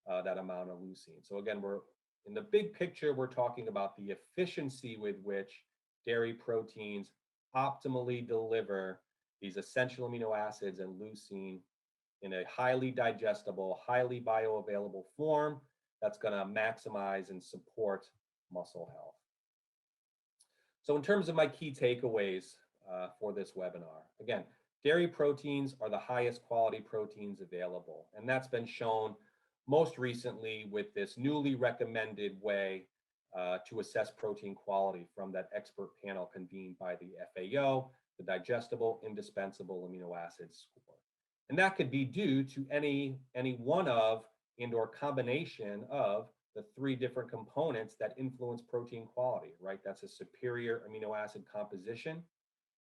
that amount of leucine. So again, we're in the big picture, we're talking about the efficiency with which dairy proteins optimally deliver these essential amino acids and leucine in a highly digestible, highly bioavailable form that's going to maximize and support muscle health. So in terms of my key takeaways for this webinar, again, dairy proteins are the highest quality proteins available, and that's been shown most recently with this newly recommended way to assess protein quality from that expert panel convened by the FAO, the digestible indispensable amino acids score. And that could be due to any one of and/or combination of the 3 different components that influence protein quality, right? That's a superior amino acid composition,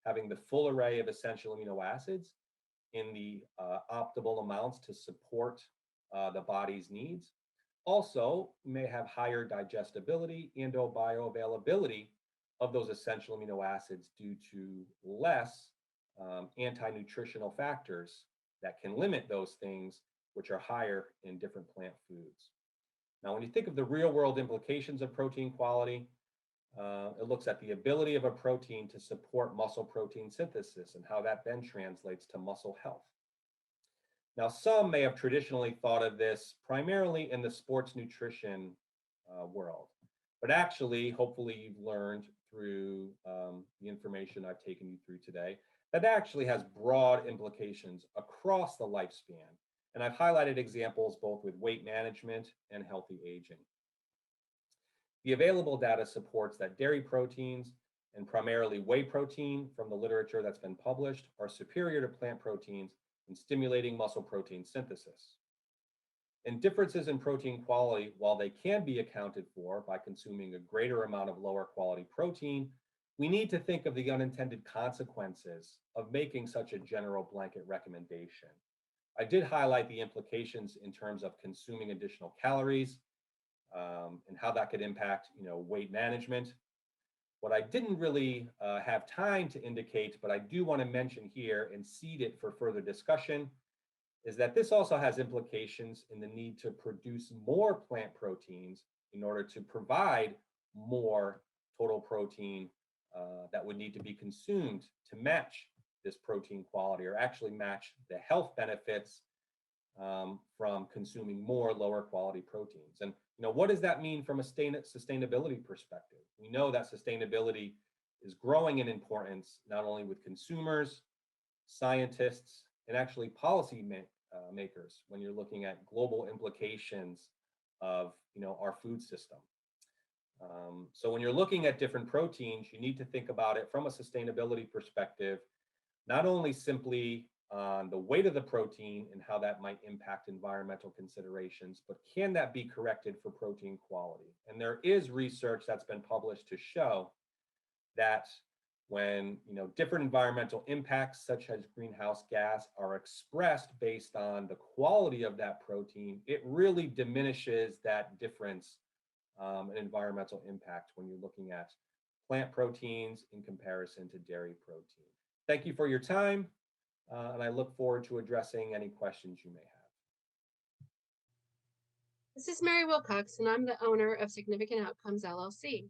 having the full array of essential amino acids in the optimal amounts to support the body's needs. Also, you may have higher digestibility and/or bioavailability of those essential amino acids due to less anti-nutritional factors that can limit those things, which are higher in different plant foods. Now, when you think of the real-world implications of protein quality, it looks at the ability of a protein to support muscle protein synthesis and how that then translates to muscle health. Now, some may have traditionally thought of this primarily in the sports nutrition world, but actually, hopefully you've learned through the information I've taken you through today, that actually has broad implications across the lifespan. And I've highlighted examples both with weight management and healthy aging. The available data supports that dairy proteins, and primarily whey protein from the literature that's been published, are superior to plant proteins in stimulating muscle protein synthesis. And differences in protein quality, while they can be accounted for by consuming a greater amount of lower quality protein, we need to think of the unintended consequences of making such a general blanket recommendation. I did highlight the implications in terms of consuming additional calories and how that could impact, weight management. What I didn't really have time to indicate, but I do want to mention here and seed it for further discussion, is that this also has implications in the need to produce more plant proteins in order to provide more total protein that would need to be consumed to match this protein quality, or actually match the health benefits from consuming more lower quality proteins. And what does that mean from a sustainability perspective? We know that sustainability is growing in importance, not only with consumers, scientists, and actually policy makers when you're looking at global implications of our food system. So when you're looking at different proteins, you need to think about it from a sustainability perspective, not only simply on the weight of the protein and how that might impact environmental considerations, but can that be corrected for protein quality? And there is research that's been published to show that when different environmental impacts such as greenhouse gas are expressed based on the quality of that protein, it really diminishes that difference in environmental impact when you're looking at plant proteins in comparison to dairy protein. Thank you for your time, and I look forward to addressing any questions you may have. This is Mary Wilcox, and I'm the owner of Significant Outcomes, LLC.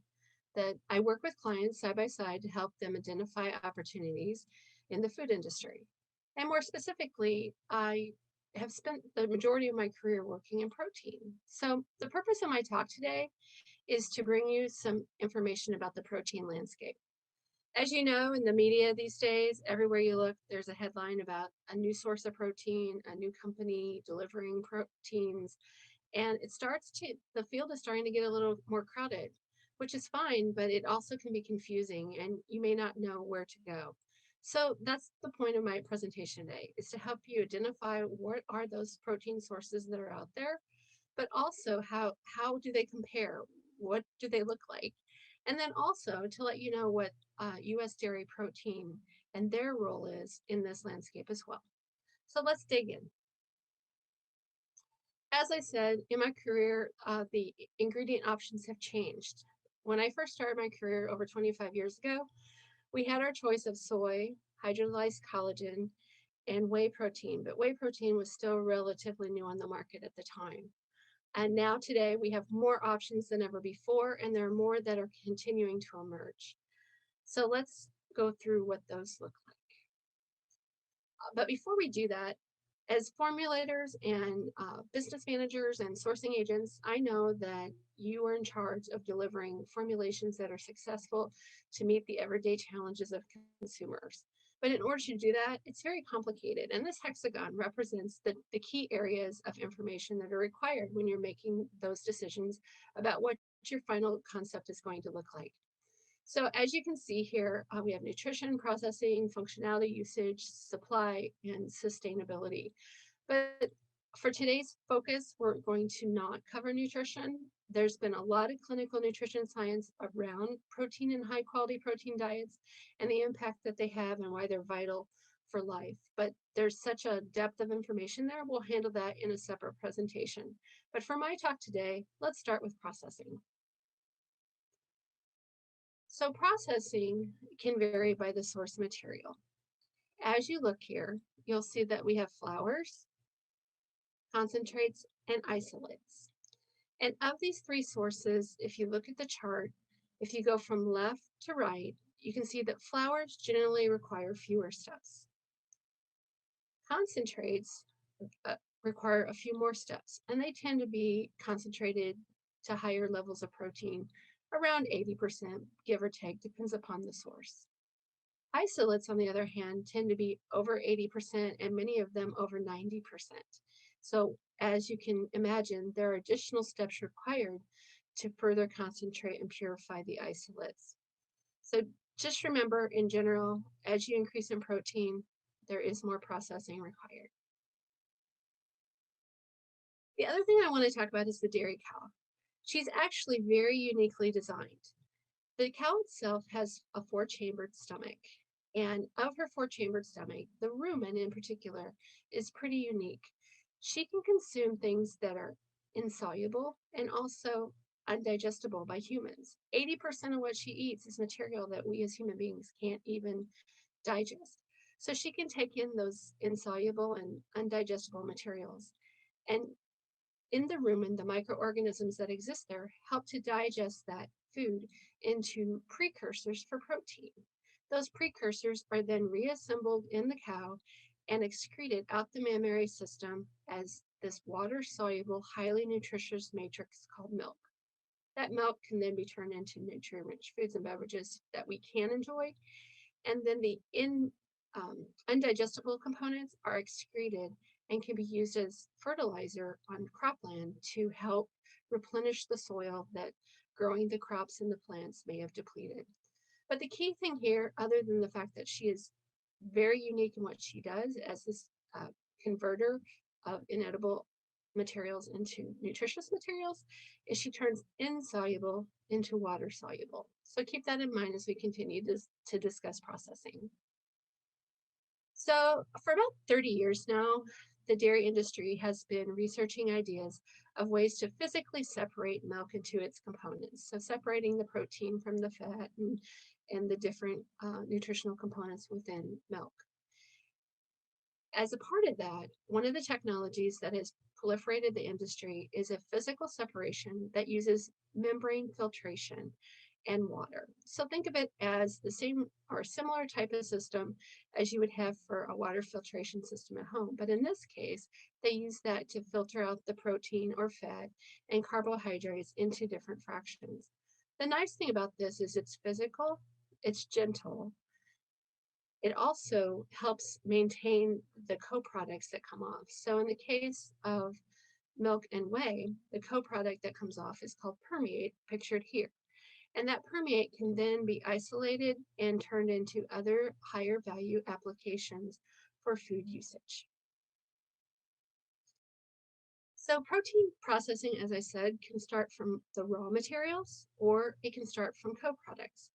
That I work with clients side by side to help them identify opportunities in the food industry. And more specifically, I have spent the majority of my career working in protein. So the purpose of my talk today is to bring you some information about the protein landscape. As you know, in the media these days, everywhere you look, there's a headline about a new source of protein, a new company delivering proteins, and the field is starting to get a little more crowded, which is fine, but it also can be confusing and you may not know where to go. So that's the point of my presentation today, is to help you identify what are those protein sources that are out there, but also how do they compare? What do they look like? And then also to let you know what U.S. dairy protein and their role is in this landscape as well. So let's dig in. As I said, in my career, the ingredient options have changed. When I first started my career over 25 years ago, we had our choice of soy, hydrolyzed collagen, and whey protein, but whey protein was still relatively new on the market at the time. And now today we have more options than ever before, and there are more that are continuing to emerge. So let's go through what those look like. But before we do that, as formulators and business managers and sourcing agents, I know that you are in charge of delivering formulations that are successful to meet the everyday challenges of consumers. But in order to do that, it's very complicated. And this hexagon represents the key areas of information that are required when you're making those decisions about what your final concept is going to look like. So as you can see here, we have nutrition, processing, functionality, usage, supply, and sustainability. But for today's focus, we're going to not cover nutrition. There's been a lot of clinical nutrition science around protein and high quality protein diets and the impact that they have and why they're vital for life. But there's such a depth of information there, we'll handle that in a separate presentation. But for my talk today, let's start with processing. So processing can vary by the source material. As you look here, you'll see that we have flours, concentrates, and isolates. And of these three sources, if you look at the chart, if you go from left to right, you can see that flours generally require fewer steps. Concentrates require a few more steps, and they tend to be concentrated to higher levels of protein around 80%, give or take, depends upon the source. Isolates, on the other hand, tend to be over 80% and many of them over 90%. So as you can imagine, there are additional steps required to further concentrate and purify the isolates. So just remember, in general, as you increase in protein, there is more processing required. The other thing I want to talk about is the dairy cow. She's actually very uniquely designed. The cow itself has a 4-chambered stomach, and of her 4-chambered stomach, the rumen in particular is pretty unique. She can consume things that are insoluble and also undigestible by humans. 80% of what she eats is material that we as human beings can't even digest. So she can take in those insoluble and undigestible materials. And in the rumen, the microorganisms that exist there help to digest that food into precursors for protein. Those precursors are then reassembled in the cow and excreted out the mammary system as this water-soluble, highly nutritious matrix called milk. That milk can then be turned into nutrient-rich foods and beverages that we can enjoy. And then the undigestible components are excreted and can be used as fertilizer on cropland to help replenish the soil that growing the crops and the plants may have depleted. But the key thing here, other than the fact that she is very unique in what she does as this converter of inedible materials into nutritious materials, is she turns insoluble into water soluble. So keep that in mind as we continue to discuss processing. So for about 30 years now, the dairy industry has been researching ideas of ways to physically separate milk into its components. So separating the protein from the fat and the different nutritional components within milk. As a part of that, one of the technologies that has proliferated the industry is a physical separation that uses membrane filtration and water. So think of it as the same or similar type of system as you would have for a water filtration system at home. But in this case, they use that to filter out the protein or fat and carbohydrates into different fractions. The nice thing about this is it's physical, it's gentle. It also helps maintain the co-products that come off. So in the case of milk and whey, the co-product that comes off is called permeate, pictured here. And that permeate can then be isolated and turned into other higher value applications for food usage. So protein processing, as I said, can start from the raw materials or it can start from co-products.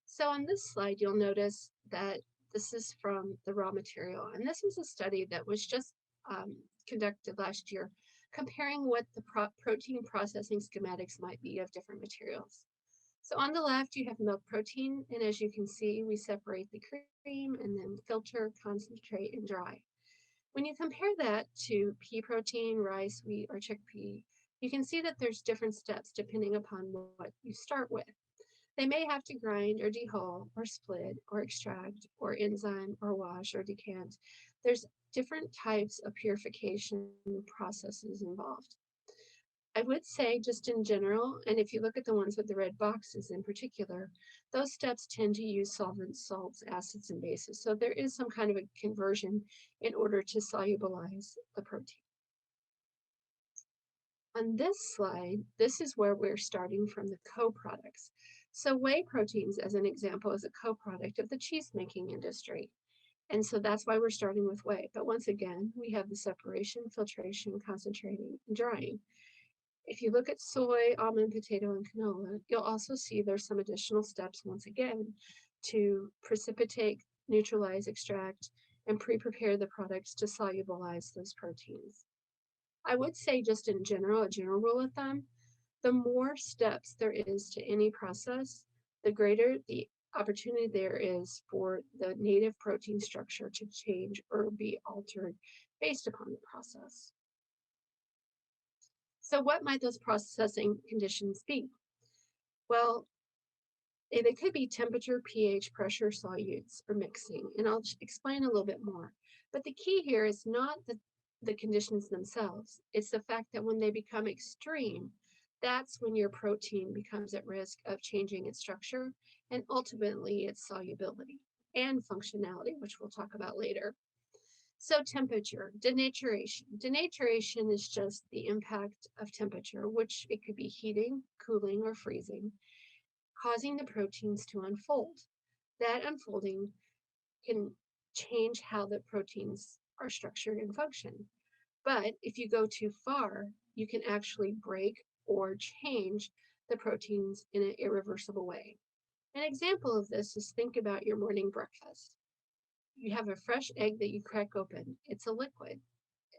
So on this slide, you'll notice that this is from the raw material. And this is a study that was just conducted last year, comparing what the protein processing schematics might be of different materials. So on the left, you have milk protein, and as you can see, we separate the cream and then filter, concentrate, and dry. When you compare that to pea protein, rice, wheat, or chickpea, you can see that there's different steps depending upon what you start with. They may have to grind or dehull or split or extract or enzyme or wash or decant. There's different types of purification processes involved. I would say just in general, and if you look at the ones with the red boxes in particular, those steps tend to use solvents, salts, acids, and bases. So there is some kind of a conversion in order to solubilize the protein. On this slide, this is where we're starting from the co-products. So whey proteins, as an example, is a co-product of the cheese-making industry. And so that's why we're starting with whey. But once again, we have the separation, filtration, concentrating, and drying. If you look at soy, almond, potato, and canola, you'll also see there's some additional steps once again to precipitate, neutralize, extract, and pre-prepare the products to solubilize those proteins. I would say just in general, a general rule of thumb, the more steps there is to any process, the greater the opportunity there is for the native protein structure to change or be altered based upon the process. So what might those processing conditions be? Well, they could be temperature, pH, pressure, solutes, or mixing, and I'll explain a little bit more. But the key here is not the conditions themselves. It's the fact that when they become extreme, that's when your protein becomes at risk of changing its structure and ultimately its solubility and functionality, which we'll talk about later. So temperature, denaturation. Denaturation is just the impact of temperature, which it could be heating, cooling, or freezing, causing the proteins to unfold. That unfolding can change how the proteins are structured and function. But if you go too far, you can actually break or change the proteins in an irreversible way. An example of this is think about your morning breakfast. You have a fresh egg that you crack open. It's a liquid.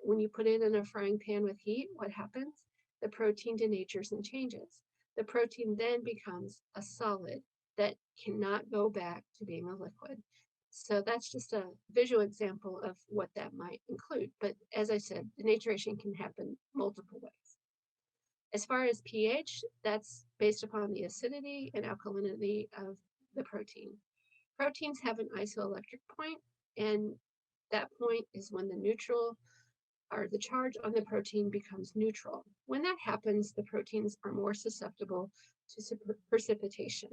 When you put it in a frying pan with heat, what happens? The protein denatures and changes. The protein then becomes a solid that cannot go back to being a liquid. So that's just a visual example of what that might include. But as I said, denaturation can happen multiple ways. As far as pH, that's based upon the acidity and alkalinity of the protein. Proteins have an isoelectric point, and that point is when the neutral or the charge on the protein becomes neutral. When that happens, the proteins are more susceptible to precipitation.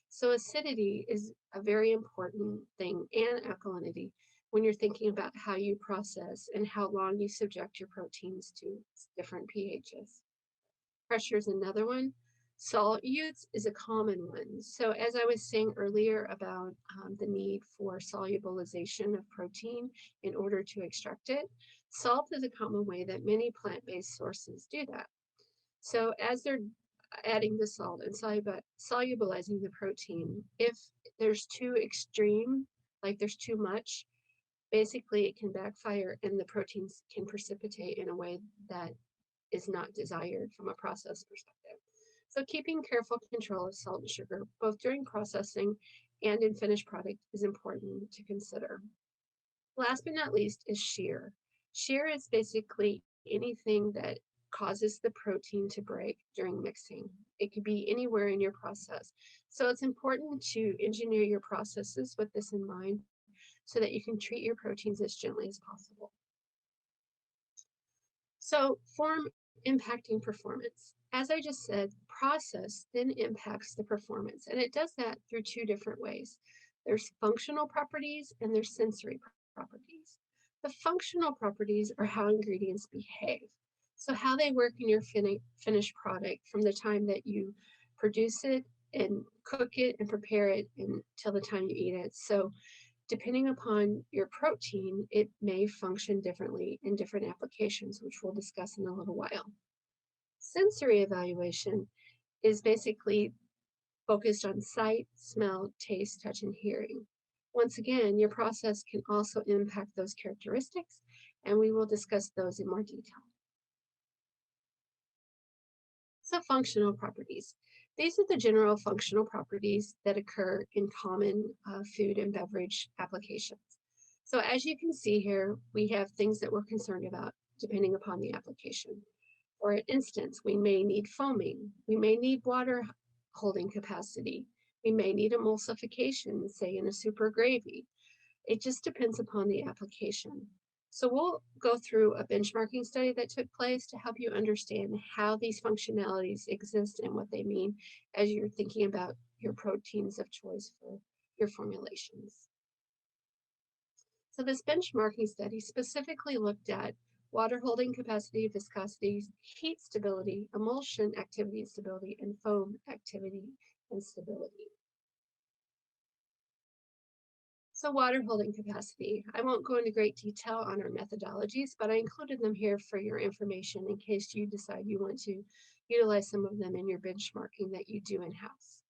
So acidity is a very important thing, and alkalinity, when you're thinking about how you process and how long you subject your proteins to different pHs. Pressure is another one. Salt use is a common one. So as I was saying earlier about the need for solubilization of protein in order to extract it, salt is a common way that many plant-based sources do that. So as they're adding the salt and solubilizing the protein, if there's too extreme, like there's too much, basically it can backfire and the proteins can precipitate in a way that is not desired from a process perspective. So keeping careful control of salt and sugar, both during processing and in finished product, is important to consider. Last but not least is shear. Shear is basically anything that causes the protein to break during mixing. It could be anywhere in your process. So it's important to engineer your processes with this in mind so that you can treat your proteins as gently as possible. So form impacting performance. As I just said, process then impacts the performance, and it does that through two different ways. There's functional properties and there's sensory properties. The functional properties are how ingredients behave. So how they work in your finished product from the time that you produce it and cook it and prepare it until the time you eat it. So depending upon your protein, it may function differently in different applications, which we'll discuss in a little while. Sensory evaluation is basically focused on sight, smell, taste, touch, and hearing. Once again, your process can also impact those characteristics, and we will discuss those in more detail. So functional properties. These are the general functional properties that occur in common food and beverage applications. So as you can see here, we have things that we're concerned about depending upon the application. For instance, we may need foaming, we may need water holding capacity, we may need emulsification, say in a super gravy. It just depends upon the application. So we'll go through a benchmarking study that took place to help you understand how these functionalities exist and what they mean as you're thinking about your proteins of choice for your formulations. So this benchmarking study specifically looked at water holding capacity, viscosity, heat stability, emulsion activity and stability, and foam activity and stability. So water holding capacity. I won't go into great detail on our methodologies, but I included them here for your information in case you decide you want to utilize some of them in your benchmarking that you do in-house.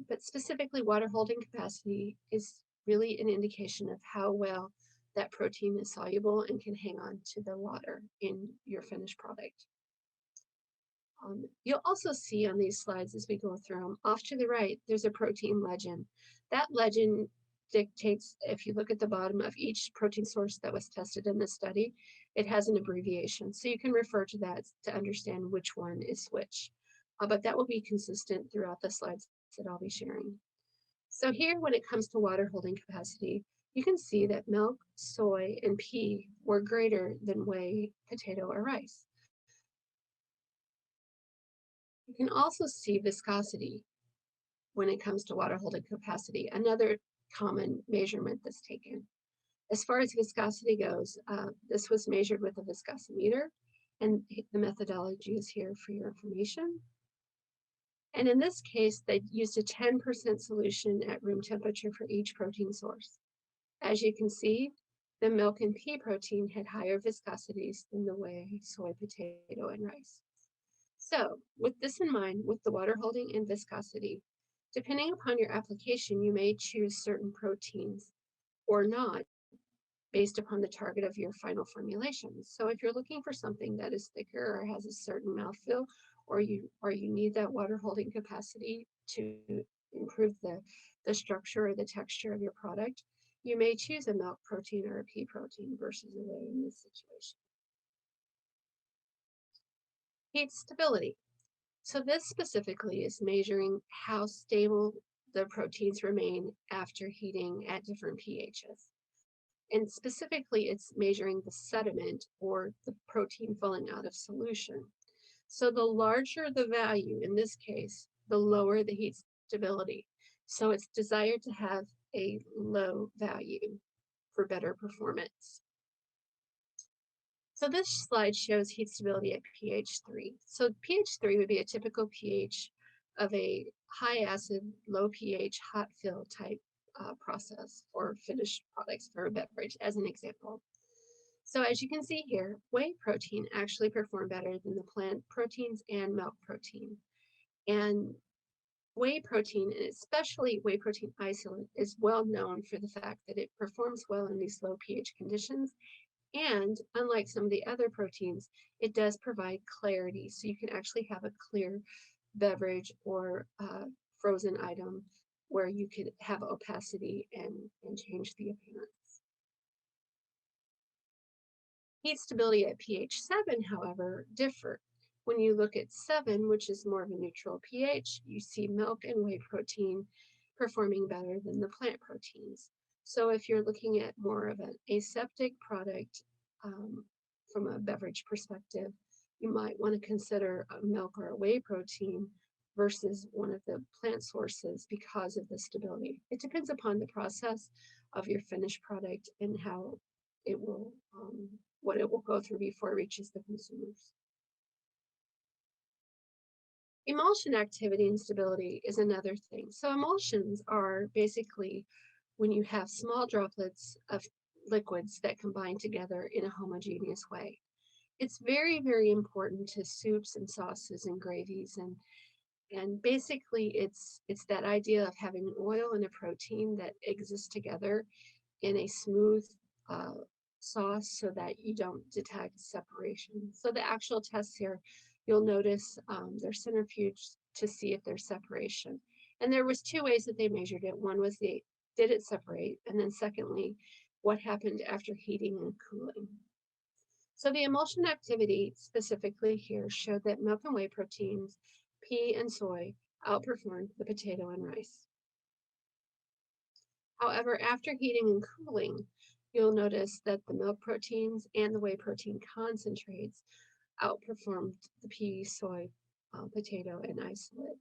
But specifically, water holding capacity is really an indication of how well that protein is soluble and can hang on to the water in your finished product. You'll also see on these slides as we go through them, off to the right, there's a protein legend. That legend dictates, if you look at the bottom of each protein source that was tested in this study, it has an abbreviation. So you can refer to that to understand which one is which. But that will be consistent throughout the slides that I'll be sharing. So here, when it comes to water holding capacity, you can see that milk, soy, and pea were greater than whey, potato, or rice. You can also see viscosity when it comes to water holding capacity, another common measurement that's taken. As far as viscosity goes, this was measured with a viscosimeter, and the methodology is here for your information. And in this case, they used a 10% solution at room temperature for each protein source. As you can see, the milk and pea protein had higher viscosities than the whey, soy, potato, and rice. So with this in mind, with the water holding and viscosity, depending upon your application, you may choose certain proteins or not based upon the target of your final formulation. So if you're looking for something that is thicker or has a certain mouthfeel, or you need that water holding capacity to improve the structure or the texture of your product, you may choose a milk protein or a pea protein versus a whey in this situation. Heat stability. So this specifically is measuring how stable the proteins remain after heating at different pHs. And specifically, it's measuring the sediment or the protein falling out of solution. So the larger the value, in this case, the lower the heat stability. So it's desired to have a low value for better performance. So this slide shows heat stability at pH 3. So pH 3 would be a typical pH of a high acid, low pH, hot fill type process for finished products for a beverage, as an example. So as you can see here, whey protein actually performed better than the plant proteins and milk protein. And whey protein, and especially whey protein isolate, is well known for the fact that it performs well in these low pH conditions. And unlike some of the other proteins, it does provide clarity. So you can actually have a clear beverage or frozen item where you could have opacity and change the appearance. Heat stability at pH 7, however, differ. When you look at 7, which is more of a neutral pH, you see milk and whey protein performing better than the plant proteins. So if you're looking at more of an aseptic product from a beverage perspective, you might want to consider a milk or a whey protein versus one of the plant sources because of the stability. It depends upon the process of your finished product and how it will, what it will go through before it reaches the consumers. Emulsion activity and stability is another thing. So emulsions are basically when you have small droplets of liquids that combine together in a homogeneous way. It's very, very important to soups and sauces and gravies, and basically it's that idea of having an oil and a protein that exist together in a smooth sauce so that you don't detect separation. So the actual tests here, you'll notice they're centrifuged to see if there's separation. And there was two ways that they measured it. One was did it separate? And then secondly, what happened after heating and cooling? So the emulsion activity specifically here showed that milk and whey proteins, pea and soy, outperformed the potato and rice. However, after heating and cooling, you'll notice that the milk proteins and the whey protein concentrates outperformed the pea, soy, potato, and isolate.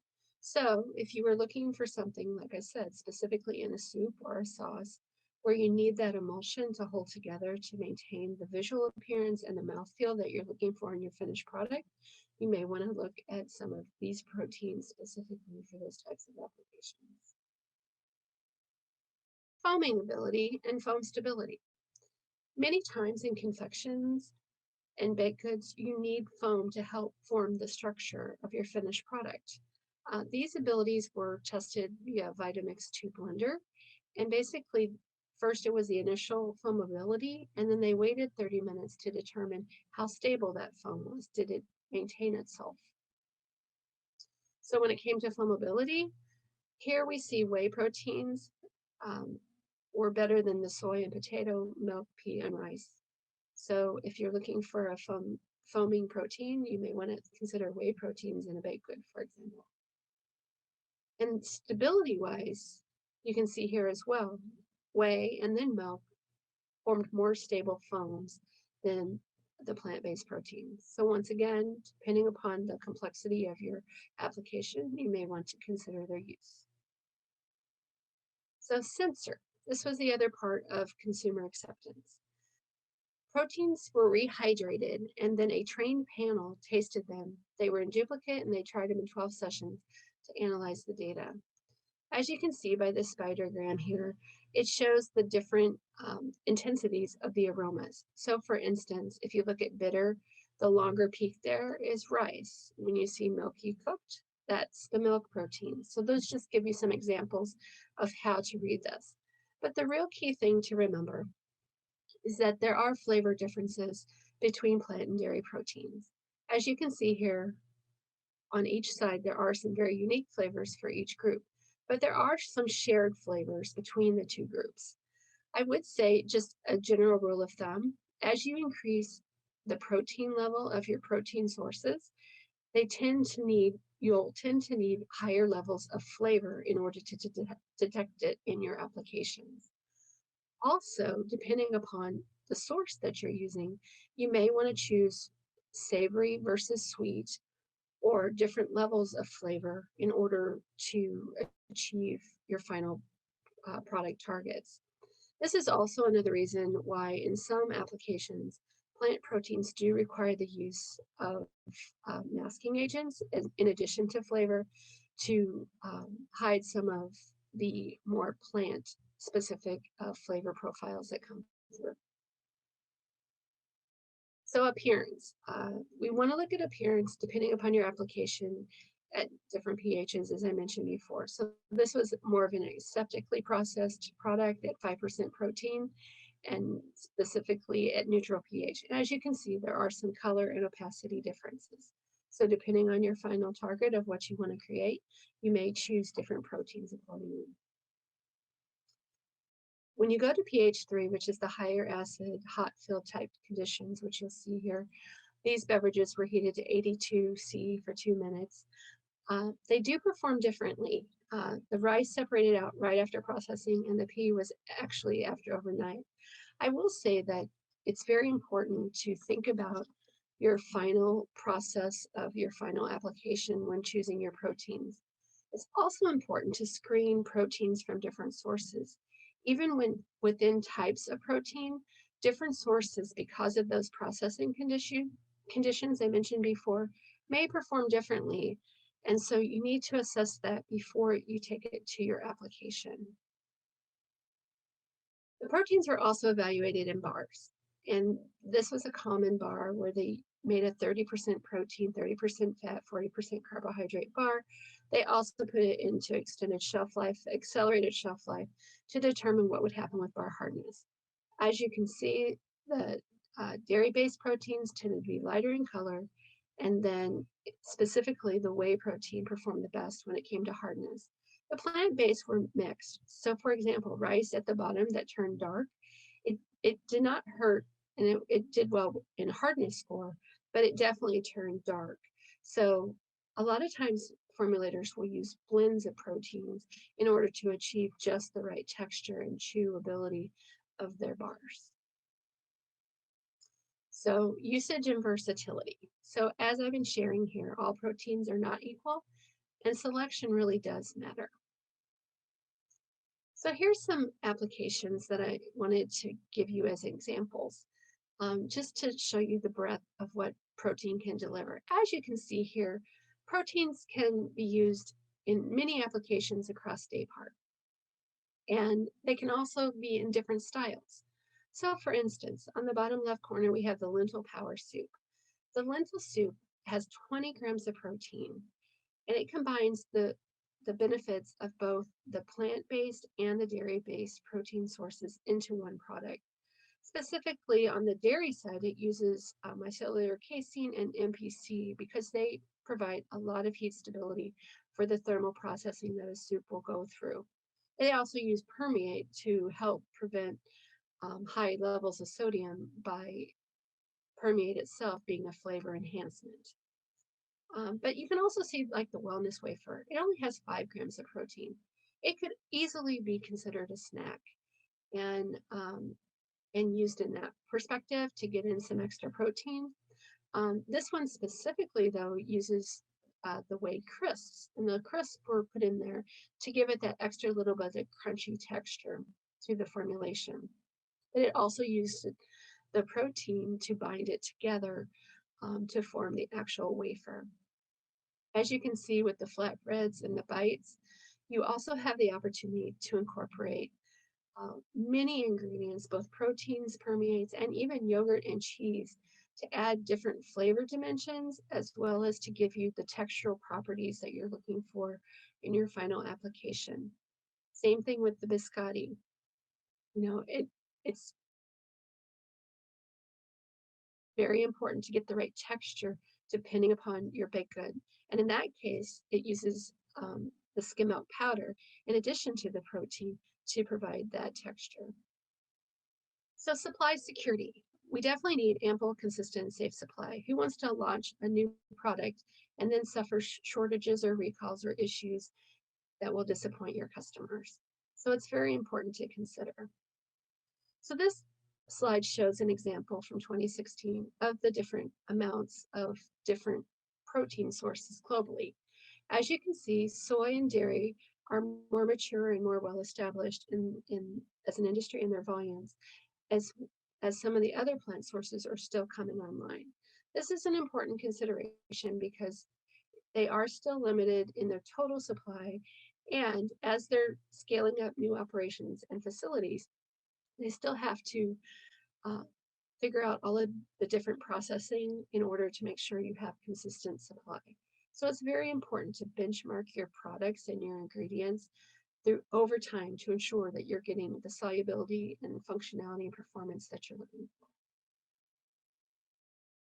So if you were looking for something, like I said, specifically in a soup or a sauce, where you need that emulsion to hold together to maintain the visual appearance and the mouthfeel that you're looking for in your finished product, you may want to look at some of these proteins specifically for those types of applications. Foaming ability and foam stability. Many times in confections and baked goods, you need foam to help form the structure of your finished product. These abilities were tested via Vitamix 2 blender, and basically first it was the initial foamability, and then they waited 30 minutes to determine how stable that foam was. Did it maintain itself? So when it came to foamability, here we see whey proteins were better than the soy and potato, milk, pea, and rice. So if you're looking for a foaming protein, you may want to consider whey proteins in a baked good, for example. And stability-wise, you can see here as well, whey and then milk formed more stable foams than the plant-based proteins. So once again, depending upon the complexity of your application, you may want to consider their use. So censor, this was the other part of consumer acceptance. Proteins were rehydrated and then a trained panel tasted them. They were in duplicate and they tried them in 12 sessions to analyze the data. As you can see by this spidergram here, it shows the different intensities of the aromas. So for instance, if you look at bitter, the longer peak there is rice. When you see milky cooked, that's the milk protein. So those just give you some examples of how to read this. But the real key thing to remember is that there are flavor differences between plant and dairy proteins. As you can see here, on each side, there are some very unique flavors for each group, but there are some shared flavors between the two groups. I would say just a general rule of thumb, as you increase the protein level of your protein sources, you'll tend to need higher levels of flavor in order to detect it in your applications. Also, depending upon the source that you're using, you may want to choose savory versus sweet or different levels of flavor in order to achieve your final product targets. This is also another reason why in some applications, plant proteins do require the use of masking agents in addition to flavor to hide some of the more plant-specific flavor profiles that come through. So appearance, we want to look at appearance depending upon your application at different pHs, as I mentioned before. So this was more of an aseptically processed product at 5% protein and specifically at neutral pH. And as you can see, there are some color and opacity differences. So depending on your final target of what you want to create, you may choose different proteins accordingly. When you go to pH 3, which is the higher acid, hot fill type conditions, which you'll see here, these beverages were heated to 82 C for 2 minutes. They do perform differently. The rice separated out right after processing, and the pea was actually after overnight. I will say that it's very important to think about your final process of your final application when choosing your proteins. It's also important to screen proteins from different sources. Even when within types of protein, different sources, because of those processing conditions I mentioned before, may perform differently. And so you need to assess that before you take it to your application. The proteins were also evaluated in bars. And this was a common bar where they made a 30% protein, 30% fat, 40% carbohydrate bar. They also put it into extended shelf life, accelerated shelf life, to determine what would happen with bar hardness. As you can see, the dairy-based proteins tended to be lighter in color, and then specifically the whey protein performed the best when it came to hardness. The plant-based were mixed. So for example, rice at the bottom that turned dark, it did not hurt, and it did well in hardness score, but it definitely turned dark. So a lot of times formulators will use blends of proteins in order to achieve just the right texture and chewability of their bars. So usage and versatility. So as I've been sharing here, all proteins are not equal, and selection really does matter. So here's some applications that I wanted to give you as examples, just to show you the breadth of what protein can deliver. As you can see here, proteins can be used in many applications across day part, and they can also be in different styles. So for instance, on the bottom left corner, we have the lentil power soup. The lentil soup has 20 grams of protein, and it combines the benefits of both the plant-based and the dairy-based protein sources into one product. Specifically on the dairy side, it uses micellar casein and MPC because they provide a lot of heat stability for the thermal processing that a soup will go through. They also use permeate to help prevent high levels of sodium by permeate itself being a flavor enhancement. But you can also see like the wellness wafer. It only has 5 grams of protein. It could easily be considered a snack. And and used in that perspective to get in some extra protein. This one specifically, though, uses the whey crisps, and the crisps were put in there to give it that extra little bit of crunchy texture to the formulation. But it also used the protein to bind it together to form the actual wafer. As you can see with the flatbreads and the bites, you also have the opportunity to incorporate many ingredients, both proteins, permeates, and even yogurt and cheese to add different flavor dimensions, as well as to give you the textural properties that you're looking for in your final application. Same thing with the biscotti. You know, it's very important to get the right texture depending upon your baked good. And in that case, it uses the skim milk powder in addition to the protein to provide that texture. So supply security. We definitely need ample, consistent, safe supply. Who wants to launch a new product and then suffer shortages or recalls or issues that will disappoint your customers? So it's very important to consider. So this slide shows an example from 2016 of the different amounts of different protein sources globally. As you can see, soy and dairy are more mature and more well established as an industry in their volumes, as some of the other plant sources are still coming online. This is an important consideration because they are still limited in their total supply, and as they're scaling up new operations and facilities, they still have to figure out all of the different processing in order to make sure you have consistent supply. So it's very important to benchmark your products and your ingredients over time to ensure that you're getting the solubility and functionality and performance that you're looking for.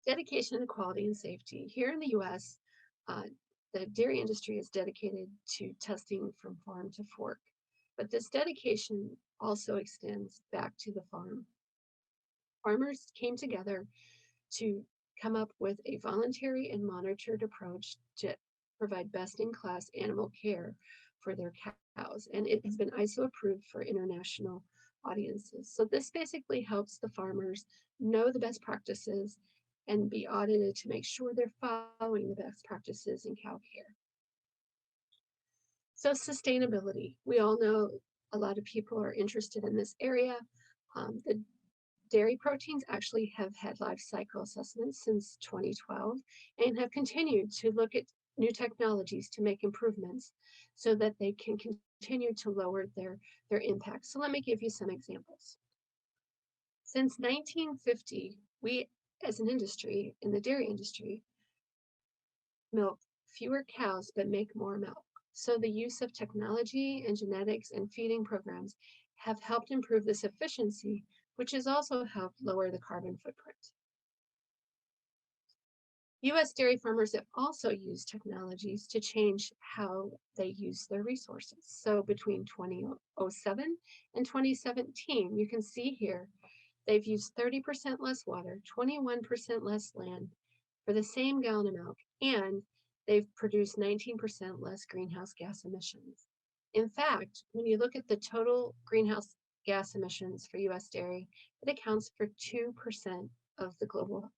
Dedication to quality and safety. Here in the US, the dairy industry is dedicated to testing from farm to fork, but this dedication also extends back to the farm. Farmers came together to come up with a voluntary and monitored approach to provide best-in-class animal care for their cows, and it has been ISO approved for international audiences. So this basically helps the farmers know the best practices and be audited to make sure they're following the best practices in cow care. So sustainability. We all know a lot of people are interested in this area. The dairy proteins actually have had life cycle assessments since 2012 and have continued to look at new technologies to make improvements so that they can continue to lower their impact. So let me give you some examples. Since 1950, we as an industry, in the dairy industry, milk fewer cows but make more milk. So the use of technology and genetics and feeding programs have helped improve this efficiency, which has also helped lower the carbon footprint. U.S. dairy farmers have also used technologies to change how they use their resources. So between 2007 and 2017, you can see here, they've used 30% less water, 21% less land for the same gallon of milk, and they've produced 19% less greenhouse gas emissions. In fact, when you look at the total greenhouse gas emissions for U.S. dairy, it accounts for 2% of the global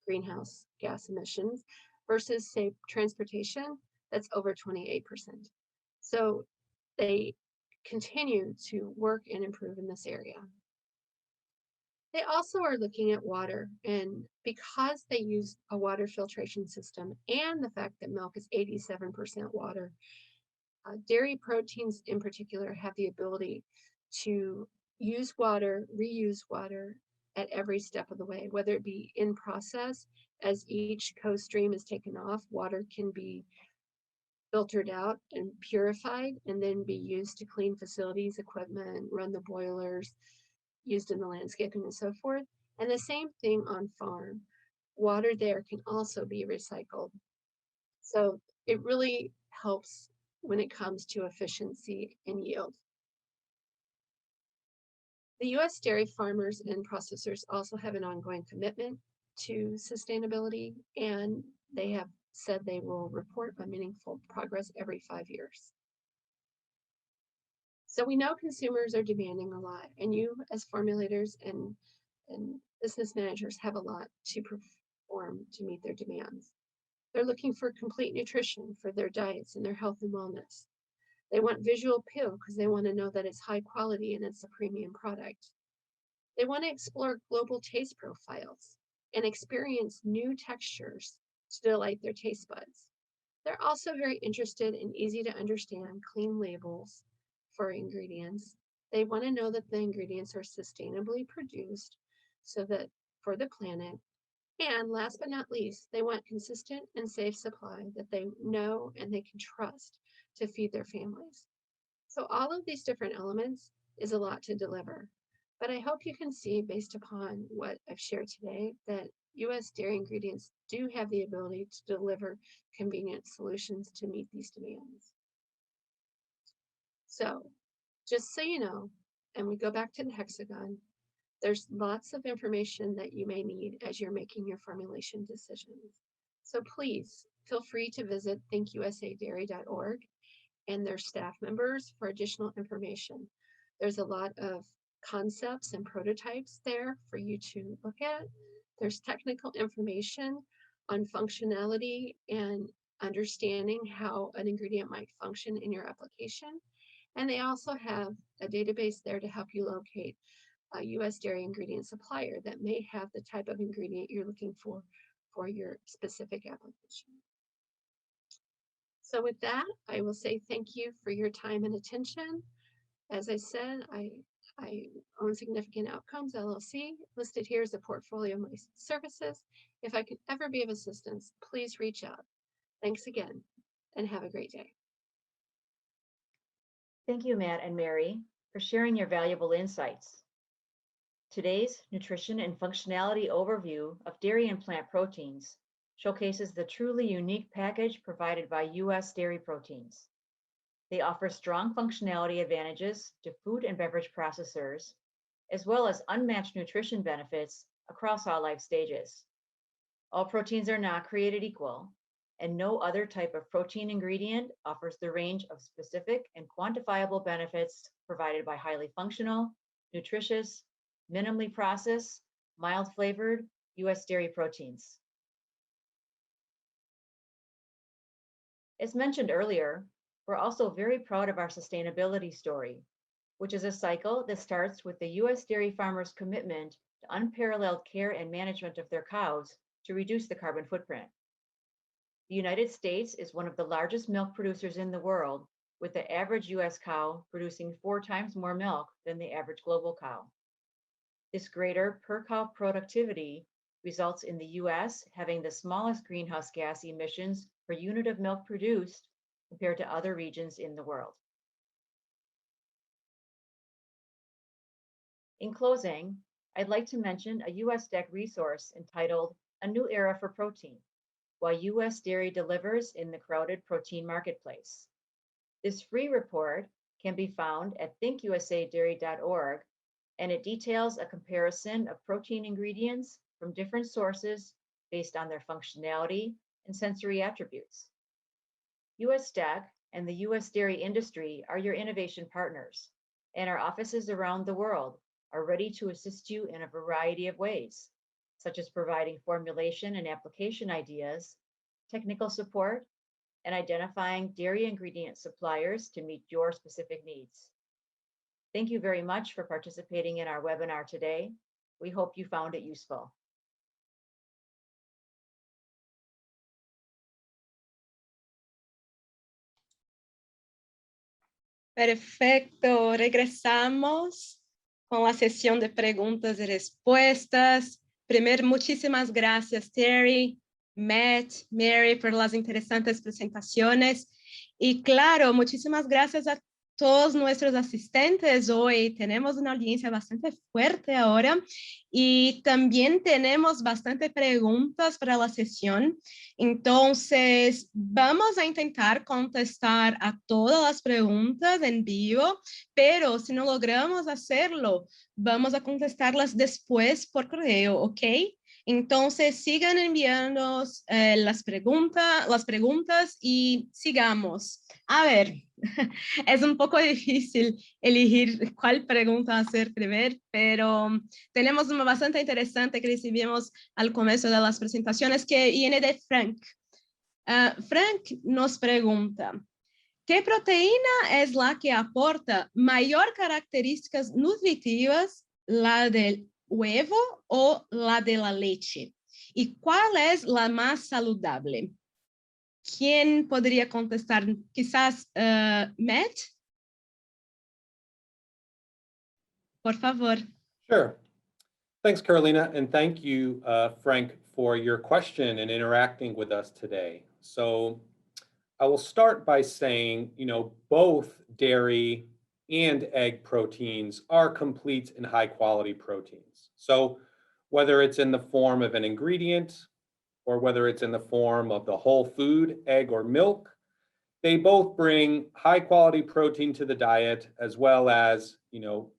greenhouse gas emissions versus, say, transportation, that's over 28%. So they continue to work and improve in this area. They also are looking at water, and because they use a water filtration system and the fact that milk is 87% water, dairy proteins in particular have the ability to use water, reuse water at every step of the way, whether it be in process. As each co-stream is taken off, water can be filtered out and purified and then be used to clean facilities, equipment, run the boilers, used in the landscaping and so forth. And the same thing on farm. Water there can also be recycled. So it really helps when it comes to efficiency and yield. The U.S. dairy farmers and processors also have an ongoing commitment to sustainability, and they have said they will report on meaningful progress every 5 years. So we know consumers are demanding a lot, and you as formulators and business managers have a lot to perform to meet their demands. They're looking for complete nutrition for their diets and their health and wellness. They want visual appeal because they want to know that it's high quality and it's a premium product. They want to explore global taste profiles and experience new textures to delight their taste buds. They're also very interested in easy to understand, clean labels for ingredients. They want to know that the ingredients are sustainably produced so that for the planet. And last but not least, they want consistent and safe supply that they know and they can trust to feed their families. So all of these different elements is a lot to deliver. But I hope you can see, based upon what I've shared today, that U.S. dairy ingredients do have the ability to deliver convenient solutions to meet these demands. So just so you know, and we go back to the hexagon, there's lots of information that you may need as you're making your formulation decisions. So please feel free to visit thinkusadairy.org and their staff members for additional information. There's a lot of concepts and prototypes there for you to look at. There's technical information on functionality and understanding how an ingredient might function in your application. And they also have a database there to help you locate a U.S. dairy ingredient supplier that may have the type of ingredient you're looking for your specific application. So with that, I will say thank you for your time and attention. As I said, I own Significant Outcomes, LLC, listed here as a portfolio of my services. If I could ever be of assistance, please reach out. Thanks again, and have a great day. Thank you, Matt and Mary, for sharing your valuable insights. Today's nutrition and functionality overview of dairy and plant proteins showcases the truly unique package provided by U.S. dairy proteins. They offer strong functionality advantages to food and beverage processors, as well as unmatched nutrition benefits across all life stages. All proteins are not created equal, and no other type of protein ingredient offers the range of specific and quantifiable benefits provided by highly functional, nutritious, minimally processed, mild flavored U.S. dairy proteins. As mentioned earlier, we're also very proud of our sustainability story, which is a cycle that starts with the U.S. dairy farmers' commitment to unparalleled care and management of their cows to reduce the carbon footprint. The United States is one of the largest milk producers in the world, with the average U.S. cow producing 4 times more milk than the average global cow. This greater per cow productivity results in the U.S. having the smallest greenhouse gas emissions per unit of milk produced compared to other regions in the world. In closing, I'd like to mention a USDEC resource entitled A New Era for Protein, Why U.S. Dairy Delivers in the Crowded Protein Marketplace. This free report can be found at thinkusadairy.org, and it details a comparison of protein ingredients from different sources based on their functionality and sensory attributes. USDEC and the U.S. dairy industry are your innovation partners, and our offices around the world are ready to assist you in a variety of ways, such as providing formulation and application ideas, technical support, and identifying dairy ingredient suppliers to meet your specific needs. Thank you very much for participating in our webinar today. We hope you found it useful. Perfecto, regresamos con la sesión de preguntas y respuestas. Primero, muchísimas gracias, Terry, Matt, Mary, por las interesantes presentaciones. Y claro, muchísimas gracias a todos nuestros asistentes. Hoy tenemos una audiencia bastante fuerte ahora y también tenemos bastante preguntas para la sesión. Entonces, vamos a intentar contestar a todas las preguntas en vivo, pero si no logramos hacerlo, vamos a contestarlas después por correo, ¿ok? Entonces, sigan enviándonos las preguntas y sigamos. A ver, Es un poco difícil elegir cuál pregunta hacer primero, pero tenemos una bastante interesante que recibimos al comienzo de las presentaciones que viene de Frank. Frank nos pregunta, ¿qué proteína es la que aporta mayor características nutritivas, la del huevo o la de la leche? ¿Y cuál es la más saludable? ¿Quién podría contestar? Quizás Matt. Por favor. Sure. Thanks, Carolina, and thank you, Frank, for your question and interacting with us today. So I will start by saying, both dairy and egg proteins are complete and high quality proteins. So whether it's in the form of an ingredient or whether it's in the form of the whole food, egg or milk, they both bring high quality protein to the diet, as well as,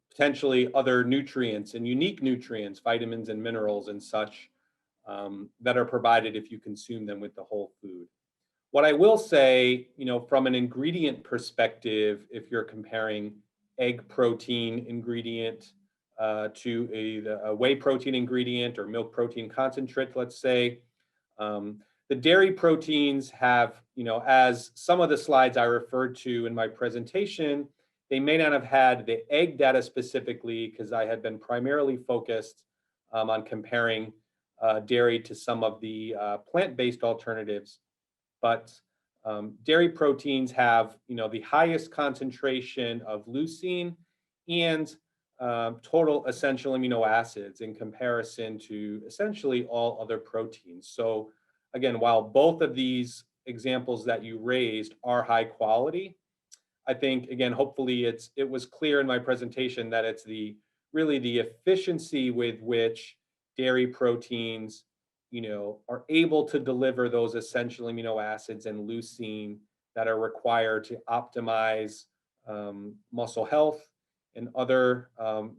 potentially other nutrients and unique nutrients, vitamins and minerals and such, that are provided if you consume them with the whole food. What I will say, from an ingredient perspective, if you're comparing egg protein ingredient to a whey protein ingredient or milk protein concentrate, let's say, the dairy proteins have, as some of the slides I referred to in my presentation, they may not have had the egg data specifically because I had been primarily focused on comparing dairy to some of the plant-based alternatives. But dairy proteins have, the highest concentration of leucine and total essential amino acids in comparison to essentially all other proteins. So again, while both of these examples that you raised are high quality, I think, again, hopefully it was clear in my presentation that it's really the efficiency with which dairy proteins, are able to deliver those essential amino acids and leucine that are required to optimize muscle health and other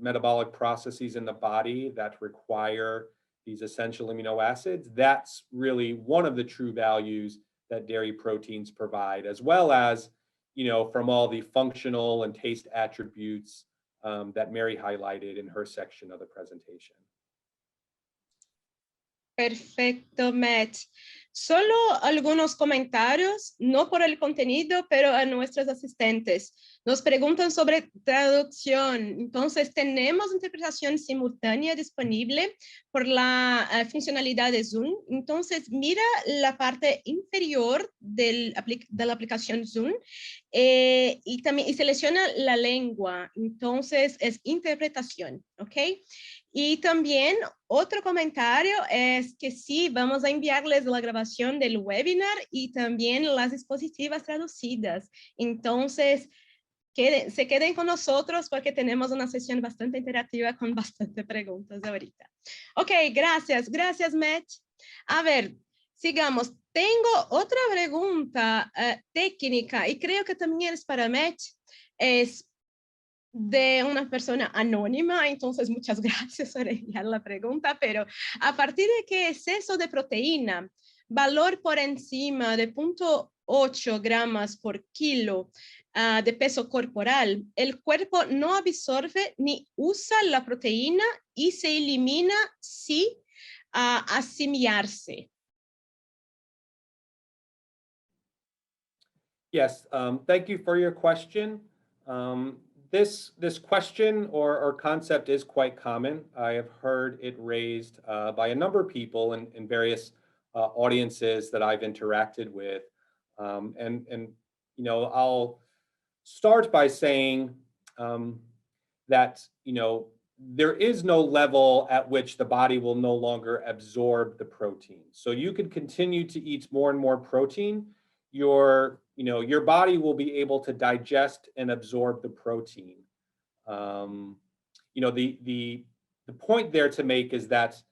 metabolic processes in the body that require these essential amino acids. That's really one of the true values that dairy proteins provide, as well as, from all the functional and taste attributes that Mary highlighted in her section of the presentation. Perfecto, Matt. Solo algunos comentarios, no por el contenido, pero a nuestros asistentes. Nos preguntan sobre traducción. Entonces, tenemos interpretación simultánea disponible por la funcionalidad de Zoom. Entonces, mira la parte inferior de la aplicación Zoom y selecciona la lengua. Entonces, es interpretación, ¿ok? Y también otro comentario es que sí, vamos a enviarles la grabación del webinar y también las diapositivas traducidas. Entonces, se queden con nosotros porque tenemos una sesión bastante interactiva con bastantes preguntas ahorita. Ok, gracias Matt. A ver, sigamos. Tengo otra pregunta técnica y creo que también es para Matt. Es de una persona anónima, entonces muchas gracias por enviar la pregunta, pero a partir de qué exceso de proteína, valor por encima de 0.8 gramos por kilo de peso corporal, el cuerpo no absorbe ni usa la proteína y se elimina si asimilarse. Yes, thank you for your question. This question or concept is quite common. I have heard it raised by a number of people in various audiences that I've interacted with. And I'll start by saying that, there is no level at which the body will no longer absorb the protein. So you could continue to eat more and more protein. Your body will be able to digest and absorb the protein. The point there to make is that,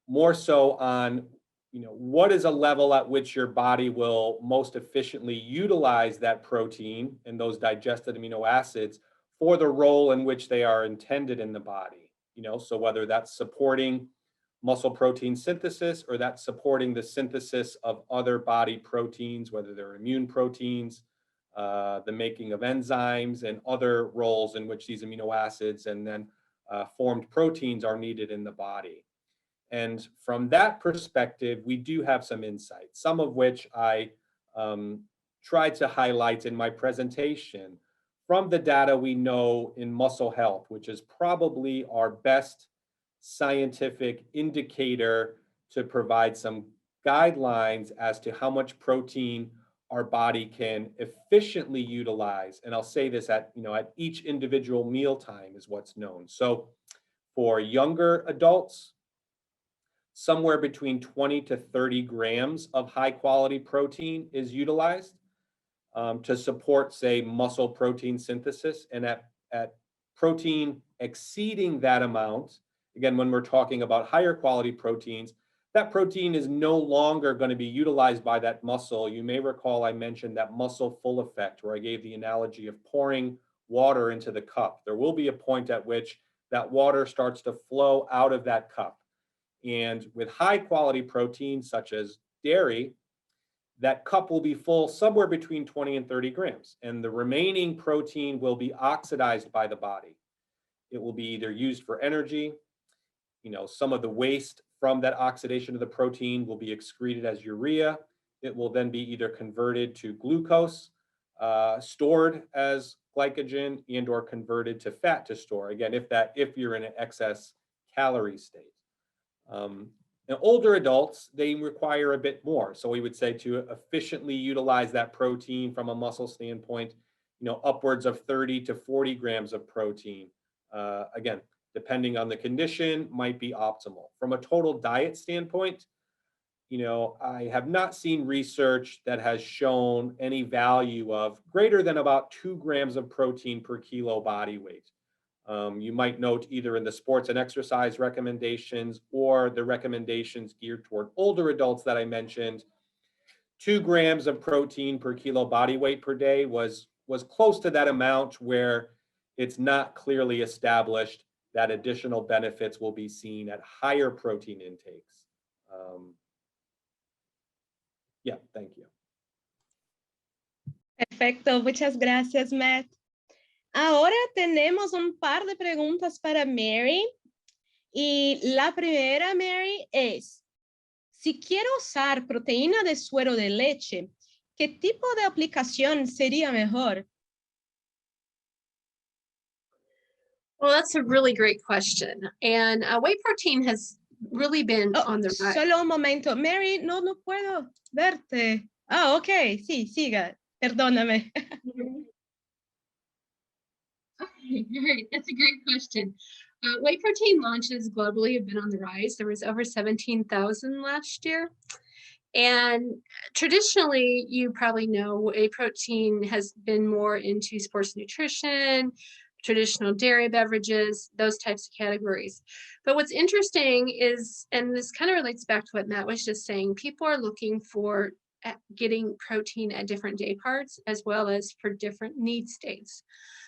more so on, what is a level at which your body will most efficiently utilize that protein and those digested amino acids for the role in which they are intended in the body. So whether that's supporting muscle protein synthesis or that's supporting the synthesis of other body proteins, whether they're immune proteins, the making of enzymes and other roles in which these amino acids and then formed proteins are needed in the body. And from that perspective, we do have some insights, some of which I tried to highlight in my presentation from the data we know in muscle health, which is probably our best scientific indicator to provide some guidelines as to how much protein our body can efficiently utilize. And I'll say this at each individual mealtime is what's known. So for younger adults, somewhere between 20 to 30 grams of high quality protein is utilized to support, say, muscle protein synthesis. And at protein exceeding that amount, again, when we're talking about higher quality proteins, that protein is no longer going to be utilized by that muscle. You may recall I mentioned that muscle full effect, where I gave the analogy of pouring water into the cup. There will be a point at which that water starts to flow out of that cup. And with high quality proteins such as dairy, that cup will be full somewhere between 20 and 30 grams. And the remaining protein will be oxidized by the body. It will be either used for energy, some of the waste from that oxidation of the protein will be excreted as urea. It will then be either converted to glucose, stored as glycogen, and or converted to fat to store. Again, if you're in an excess calorie state. Now, older adults, they require a bit more. So we would say to efficiently utilize that protein from a muscle standpoint, upwards of 30 to 40 grams of protein. Again, depending on the condition, might be optimal. From a total diet standpoint, I have not seen research that has shown any value of greater than about 2 grams of protein per kilo body weight. You might note either in the sports and exercise recommendations or the recommendations geared toward older adults that I mentioned, 2 grams of protein per kilo body weight per day was close to that amount, where it's not clearly established that additional benefits will be seen at higher protein intakes. Yeah, thank you. Perfecto, muchas gracias, Matt. Ahora tenemos un par de preguntas para Mary. Y la primera, Mary, es, si quiero usar proteína de suero de leche, ¿qué tipo de aplicación sería mejor? Well, that's a really great question. And whey protein has really been on the rise. Solo un momento. Mary, no puedo verte. Ok, sí, siga. Perdóname. Okay, great. That's a great question. Whey protein launches globally have been on the rise. There was over 17,000 last year. And traditionally, you probably know whey protein has been more into sports nutrition, traditional dairy beverages, those types of categories. But what's interesting is, and this kind of relates back to what Matt was just saying, people are looking for getting protein at different day parts as well as for different need states.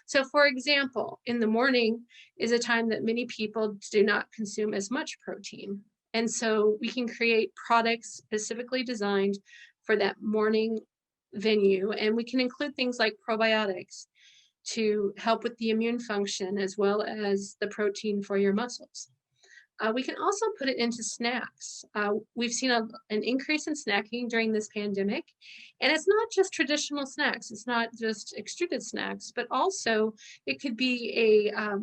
So for example, in the morning is a time that many people do not consume as much protein. And so we can create products specifically designed for that morning venue. And we can include things like probiotics to help with the immune function as well as the protein for your muscles. We can also put it into snacks. We've seen an increase in snacking during this pandemic, and it's not just traditional snacks. It's not just extruded snacks, but also it could be a,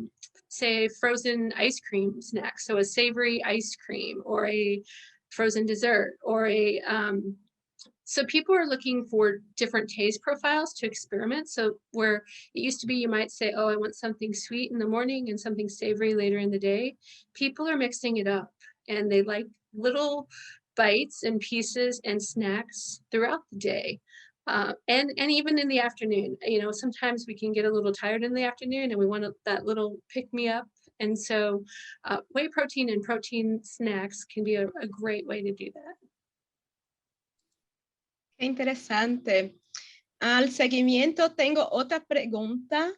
say, frozen ice cream snack. So a savory ice cream or a frozen dessert or a, so people are looking for different taste profiles to experiment. So where it used to be, you might say, oh, I want something sweet in the morning and something savory later in the day. People are mixing it up, and they like little bites and pieces and snacks throughout the day. And even in the afternoon, sometimes we can get a little tired in the afternoon and we want that little pick me up. And so whey protein and protein snacks can be a great way to do that. Qué interesante. Al seguimiento tengo otra pregunta.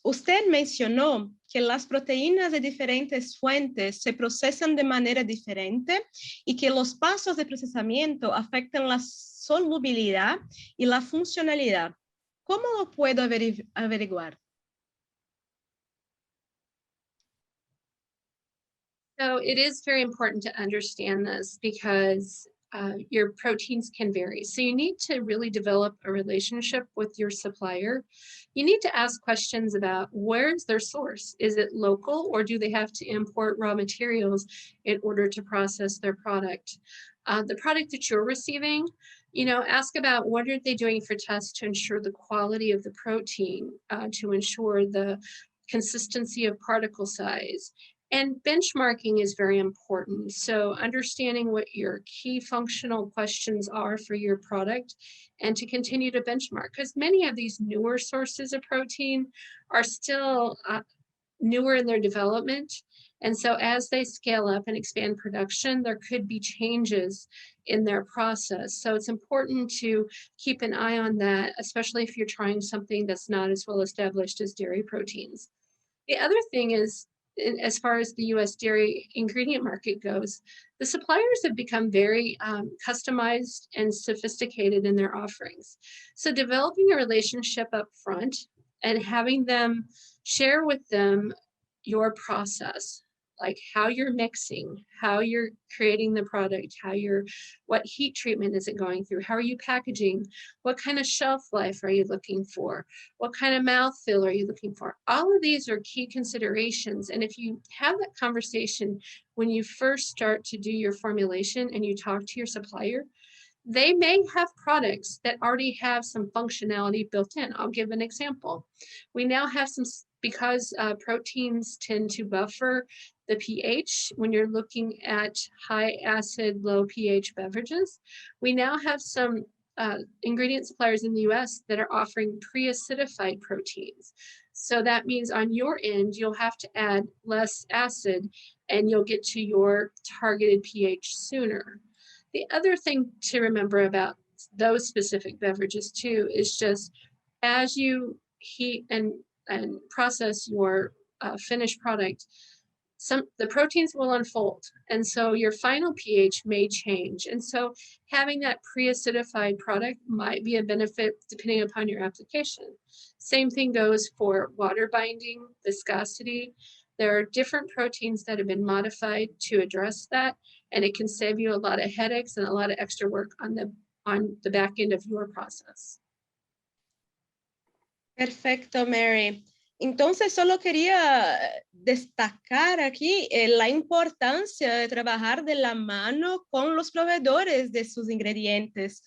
Usted mencionó que las proteínas de diferentes fuentes se procesan de manera diferente y que los pasos de procesamiento afectan la solubilidad y la funcionalidad. ¿cómo lo puedo averiguar? So it is very important to understand this because your proteins can vary. So you need to really develop a relationship with your supplier. You need to ask questions about where's their source? Is it local, or do they have to import raw materials in order to process their product? The product that you're receiving, ask about what are they doing for tests to ensure the quality of the protein, to ensure the consistency of particle size. And benchmarking is very important. So understanding what your key functional questions are for your product and to continue to benchmark, because many of these newer sources of protein are still newer in their development. And so as they scale up and expand production, there could be changes in their process. So it's important to keep an eye on that, especially if you're trying something that's not as well established as dairy proteins. The other thing is, as far as the US dairy ingredient market goes, the suppliers have become very customized and sophisticated in their offerings. So developing a relationship up front and having them share with them your process, like how you're mixing, how you're creating the product, what heat treatment is it going through, how are you packaging, what kind of shelf life are you looking for, what kind of mouthfeel are you looking for. All of these are key considerations. And if you have that conversation when you first start to do your formulation and you talk to your supplier, they may have products that already have some functionality built in. I'll give an example. We now have some, because proteins tend to buffer the pH when you're looking at high acid, low pH beverages. We now have some ingredient suppliers in the US that are offering pre-acidified proteins. So that means on your end, you'll have to add less acid and you'll get to your targeted pH sooner. The other thing to remember about those specific beverages too is just as you heat and process your finished product, the proteins will unfold, and so your final pH may change. And so having that pre-acidified product might be a benefit depending upon your application. Same thing goes for water binding, viscosity. There are different proteins that have been modified to address that, and it can save you a lot of headaches and a lot of extra work on the back end of your process. Perfecto, Mary. Entonces, solo quería destacar aquí la importancia de trabajar de la mano con los proveedores de sus ingredientes.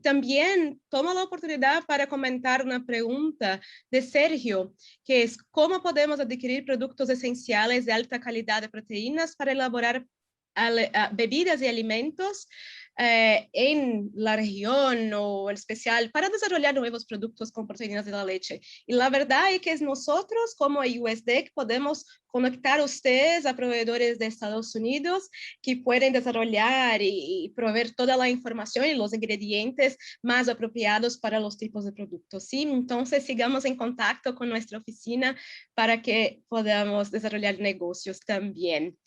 También tomo la oportunidad para comentar una pregunta de Sergio, que es ¿cómo podemos adquirir productos esenciales de alta calidad de proteínas para elaborar bebidas y alimentos en la región o en especial para desarrollar nuevos productos con proteínas de la leche? Y la verdad es que nosotros como USDEC podemos conectar a ustedes a proveedores de Estados Unidos que pueden desarrollar y proveer toda la información y los ingredientes más apropiados para los tipos de productos. ¿Sí? Entonces sigamos en contacto con nuestra oficina para que podamos desarrollar negocios también.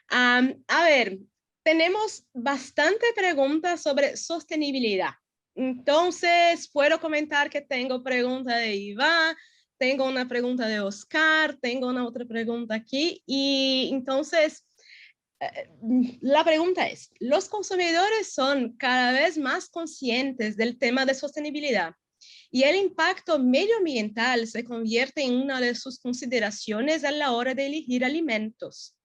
A ver, tenemos bastante preguntas sobre sostenibilidad. Entonces, puedo comentar que tengo pregunta de Iván, tengo una pregunta de Oscar, tengo una otra pregunta aquí. Y entonces, la pregunta es, ¿los consumidores son cada vez más conscientes del tema de sostenibilidad? Y el impacto medioambiental se convierte en una de sus consideraciones a la hora de elegir alimentos.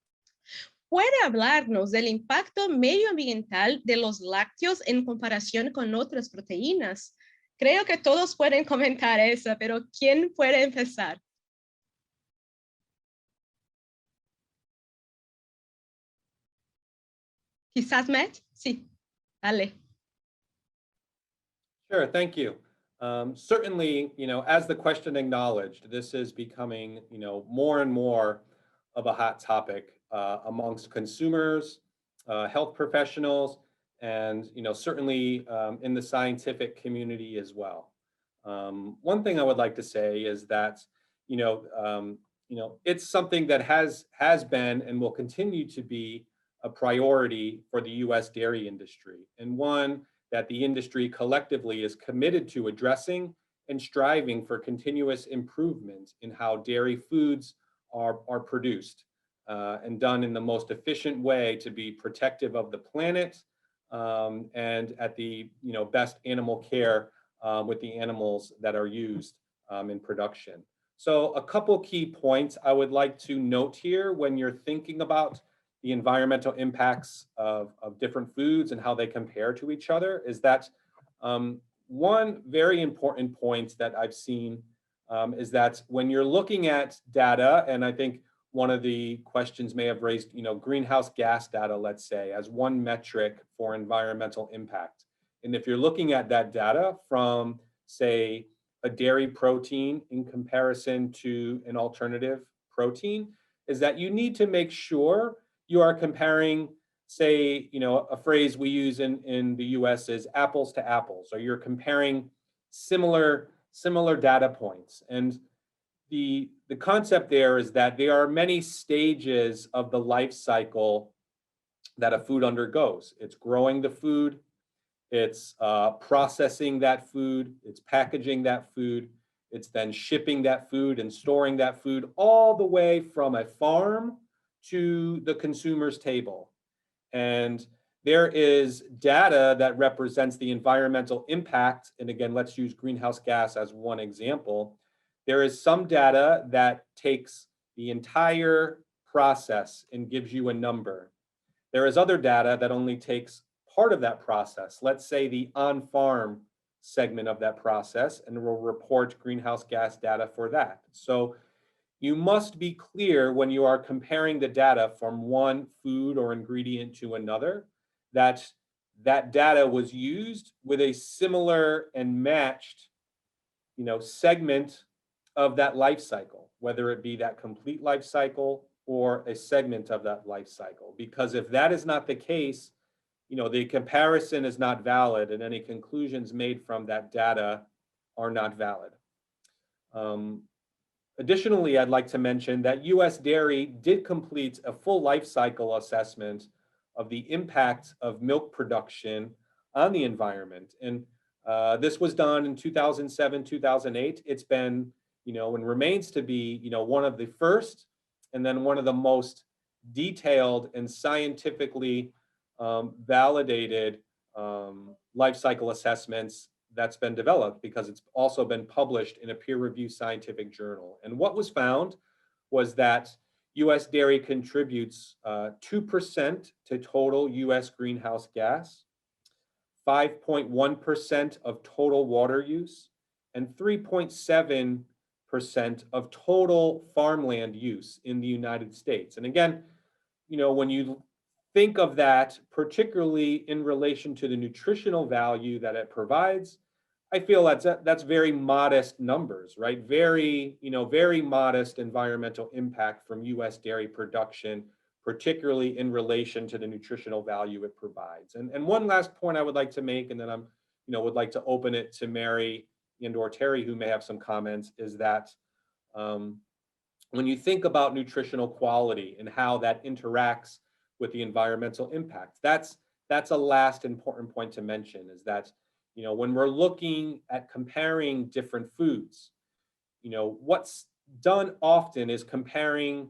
¿Puede hablarnos del impacto medioambiental de los lácteos en comparación con otras proteínas? Creo que todos pueden comentar eso, pero ¿quién puede empezar? Quizás Matt? Sí, dale. Sure, thank you. Certainly, as the question acknowledged, this is becoming, more and more of a hot topic amongst consumers, health professionals, and certainly in the scientific community as well. One thing I would like to say is that it's something that has been and will continue to be a priority for the U.S. dairy industry, and one that the industry collectively is committed to addressing and striving for continuous improvement in how dairy foods are produced and done in the most efficient way to be protective of the planet and at the best animal care with the animals that are used in production. So a couple key points I would like to note here when you're thinking about the environmental impacts of different foods and how they compare to each other is that one very important point that I've seen is that when you're looking at data, and I think one of the questions may have raised, greenhouse gas data, let's say, as one metric for environmental impact. And if you're looking at that data from, say, a dairy protein in comparison to an alternative protein, is that you need to make sure you are comparing, say, a phrase we use in the US is apples to apples, or you're comparing similar data points. And the concept there is that there are many stages of the life cycle that a food undergoes. It's growing the food, it's processing that food, it's packaging that food, it's then shipping that food and storing that food all the way from a farm to the consumer's table. And there is data that represents the environmental impact. And again, let's use greenhouse gas as one example. There is some data that takes the entire process and gives you a number. There is other data that only takes part of that process, let's say the on-farm segment of that process, and will report greenhouse gas data for that. So you must be clear when you are comparing the data from one food or ingredient to another, that that data was used with a similar and matched, segment of that life cycle, whether it be that complete life cycle or a segment of that life cycle. Because if that is not the case, the comparison is not valid and any conclusions made from that data are not valid. Additionally, I'd like to mention that US Dairy did complete a full life cycle assessment of the impact of milk production on the environment. And this was done in 2007, 2008. It's been, and remains to be, one of the first and then one of the most detailed and scientifically validated life cycle assessments that's been developed, because it's also been published in a peer-reviewed scientific journal. And what was found was that US dairy contributes 2% to total US greenhouse gas, 5.1% of total water use, and 3.7% of total farmland use in the United States. And again, when you think of that, particularly in relation to the nutritional value that it provides, I feel that's very modest numbers, right? Very modest environmental impact from US dairy production, particularly in relation to the nutritional value it provides. And one last point I would like to make, and then I'm, would like to open it to Mary and/or Terry, who may have some comments, is that when you think about nutritional quality and how that interacts with the environmental impact, that's a last important point to mention, is that when we're looking at comparing different foods, what's done often is comparing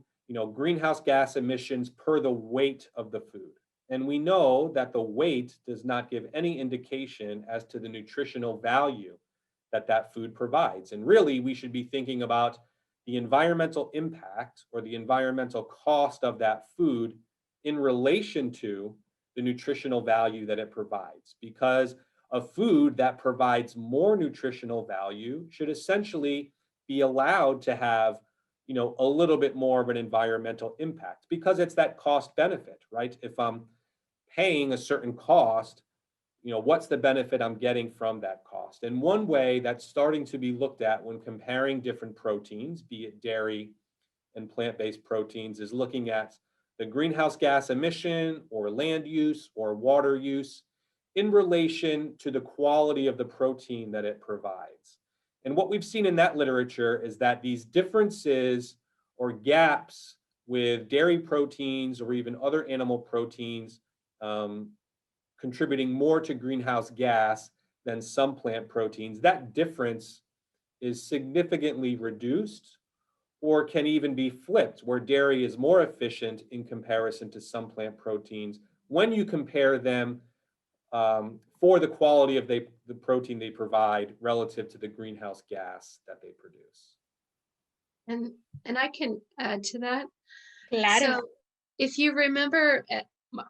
greenhouse gas emissions per the weight of the food. And we know that the weight does not give any indication as to the nutritional value that food provides. And really, we should be thinking about the environmental impact or the environmental cost of that food in relation to the nutritional value that it provides. Because a food that provides more nutritional value should essentially be allowed to have, a little bit more of an environmental impact, because it's that cost benefit, right? If I'm paying a certain cost, what's the benefit I'm getting from that cost? And one way that's starting to be looked at when comparing different proteins, be it dairy and plant-based proteins, is looking at the greenhouse gas emission or land use or water use in relation to the quality of the protein that it provides. And what we've seen in that literature is that these differences or gaps with dairy proteins or even other animal proteins contributing more to greenhouse gas than some plant proteins, that difference is significantly reduced or can even be flipped, where dairy is more efficient in comparison to some plant proteins when you compare them for the quality of the protein they provide relative to the greenhouse gas that they produce. And I can add to that. Claro. So if you remember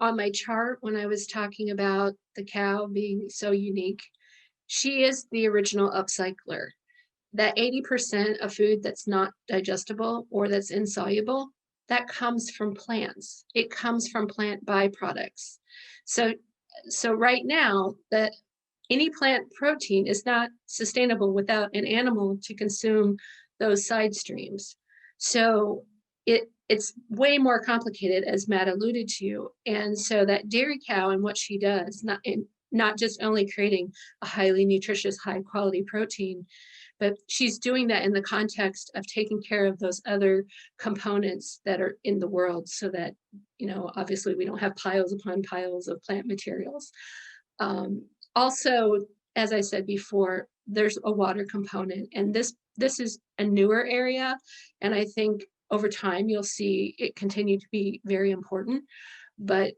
on my chart when I was talking about the cow being so unique, she is the original upcycler. That 80% of food that's not digestible or that's insoluble, that comes from plants. It comes from plant byproducts. So right now, that any plant protein is not sustainable without an animal to consume those side streams. So it's way more complicated, as Matt alluded to. And so that dairy cow and what she does, not just only creating a highly nutritious, high quality protein, but she's doing that in the context of taking care of those other components that are in the world so that, obviously we don't have piles upon piles of plant materials. Also, as I said before, there's a water component, and this is a newer area. And I think over time, you'll see it continue to be very important. But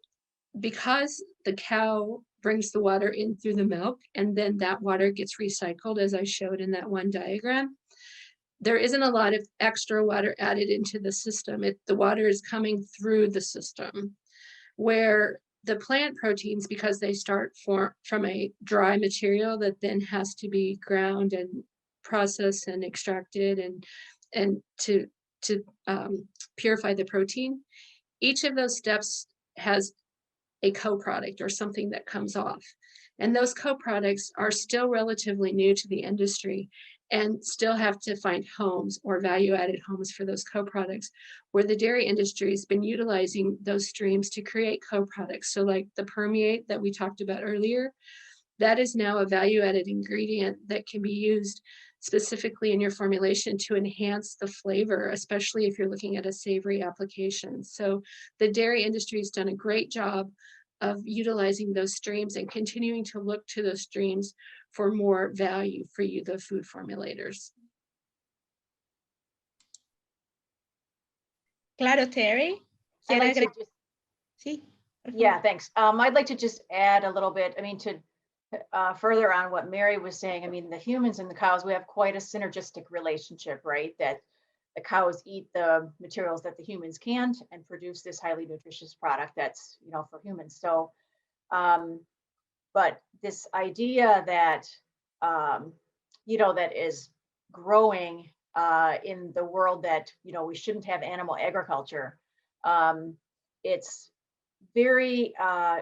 because the cow brings the water in through the milk, and then that water gets recycled, as I showed in that one diagram, there isn't a lot of extra water added into the system. The water is coming through the system, where the plant proteins, because they start from a dry material that then has to be ground and processed and extracted and to purify the protein, each of those steps has a co-product or something that comes off. And those co-products are still relatively new to the industry and still have to find homes or value-added homes for those co-products, where the dairy industry has been utilizing those streams to create co-products. So like the permeate that we talked about earlier, that is now a value-added ingredient that can be used specifically in your formulation to enhance the flavor, especially if you're looking at a savory application. So the dairy industry has done a great job of utilizing those streams and continuing to look to those streams for more value for you, the food formulators. Claro, Terry. Sí. Yeah, thanks. I'd like to just add a little bit, to further on what Mary was saying. The humans and the cows, we have quite a synergistic relationship, right? That the cows eat the materials that the humans can't and produce this highly nutritious product that's, for humans. So, but this idea that, that is growing in the world that, we shouldn't have animal agriculture. It's very,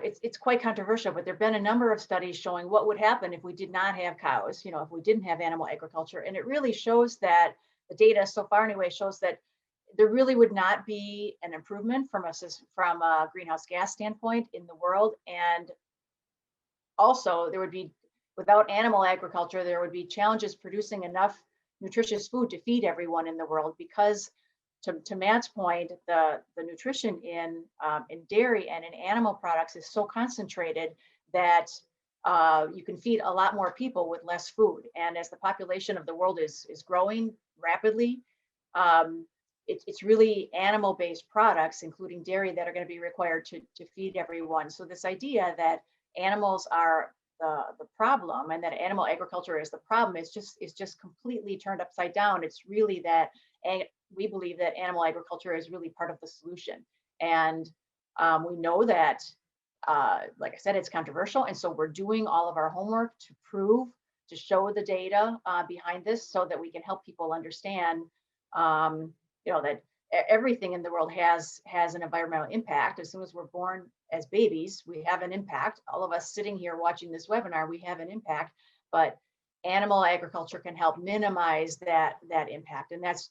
it's quite controversial, but there've been a number of studies showing what would happen if we did not have cows, if we didn't have animal agriculture. And it really shows that the data so far anyway shows that there really would not be an improvement from a greenhouse gas standpoint in the world. And also there would be, without animal agriculture, there would be challenges producing enough nutritious food to feed everyone in the world, because to Matt's point, the nutrition in dairy and in animal products is so concentrated that you can feed a lot more people with less food. And as the population of the world is growing rapidly, it's really animal-based products, including dairy, that are going to be required to feed everyone. So this idea that animals are the problem and that animal agriculture is the problem is just completely turned upside down. It's really that, and we believe that animal agriculture is really part of the solution. And we know that, like I said, it's controversial. And so we're doing all of our homework to show the data behind this, so that we can help people understand, that everything in the world has an environmental impact. As soon as we're born as babies, we have an impact. All of us sitting here watching this webinar, we have an impact, but animal agriculture can help minimize that impact. And that's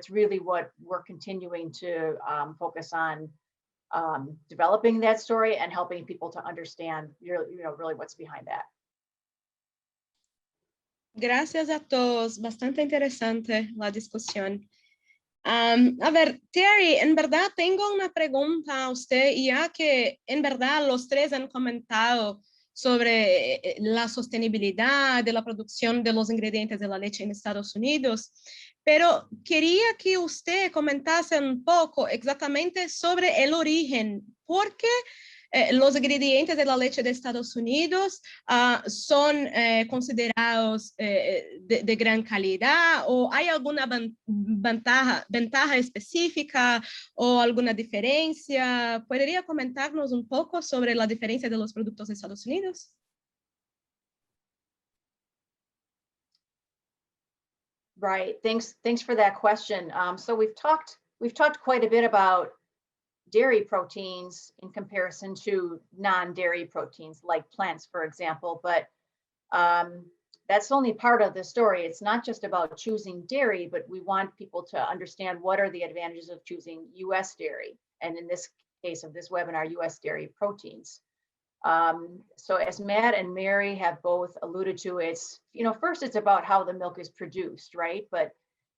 really what we're continuing to focus on, developing that story and helping people to understand, really what's behind that. Gracias a todos, bastante interesante la discusión. A ver, Terry, en verdad tengo una pregunta a usted, y ya que en verdad los tres han comentado sobre la sostenibilidad de la producción de los ingredientes de la leche en Estados Unidos, pero quería que usted comentase un poco exactamente sobre el origen. ¿Por qué los ingredientes de la leche de Estados Unidos son considerados de gran calidad? ¿O hay alguna ventaja específica o alguna diferencia? ¿Podría comentarnos un poco sobre la diferencia de los productos de Estados Unidos? Right. Thanks for that question. So we've talked quite a bit about dairy proteins in comparison to non-dairy proteins like plants, for example, but that's only part of the story. It's not just about choosing dairy, but we want people to understand what are the advantages of choosing US dairy, and in this case of this webinar, US dairy proteins. So as Matt and Mary have both alluded to, it's, first it's about how the milk is produced, right? But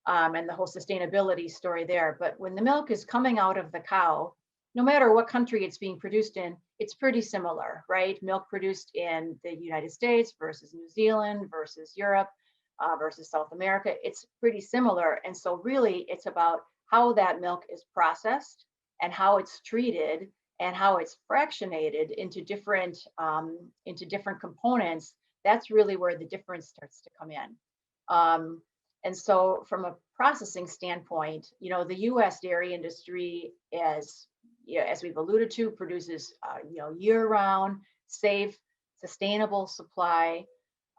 and the whole sustainability story there. But when the milk is coming out of the cow, no matter what country it's being produced in, it's pretty similar, right? Milk produced in the United States versus New Zealand versus Europe versus South America, it's pretty similar. And so really it's about how that milk is processed and how it's treated and how it's fractionated into different components. That's really where the difference starts to come in. And so from a processing standpoint, the US dairy industry, as we've alluded to, produces year-round, safe, sustainable supply.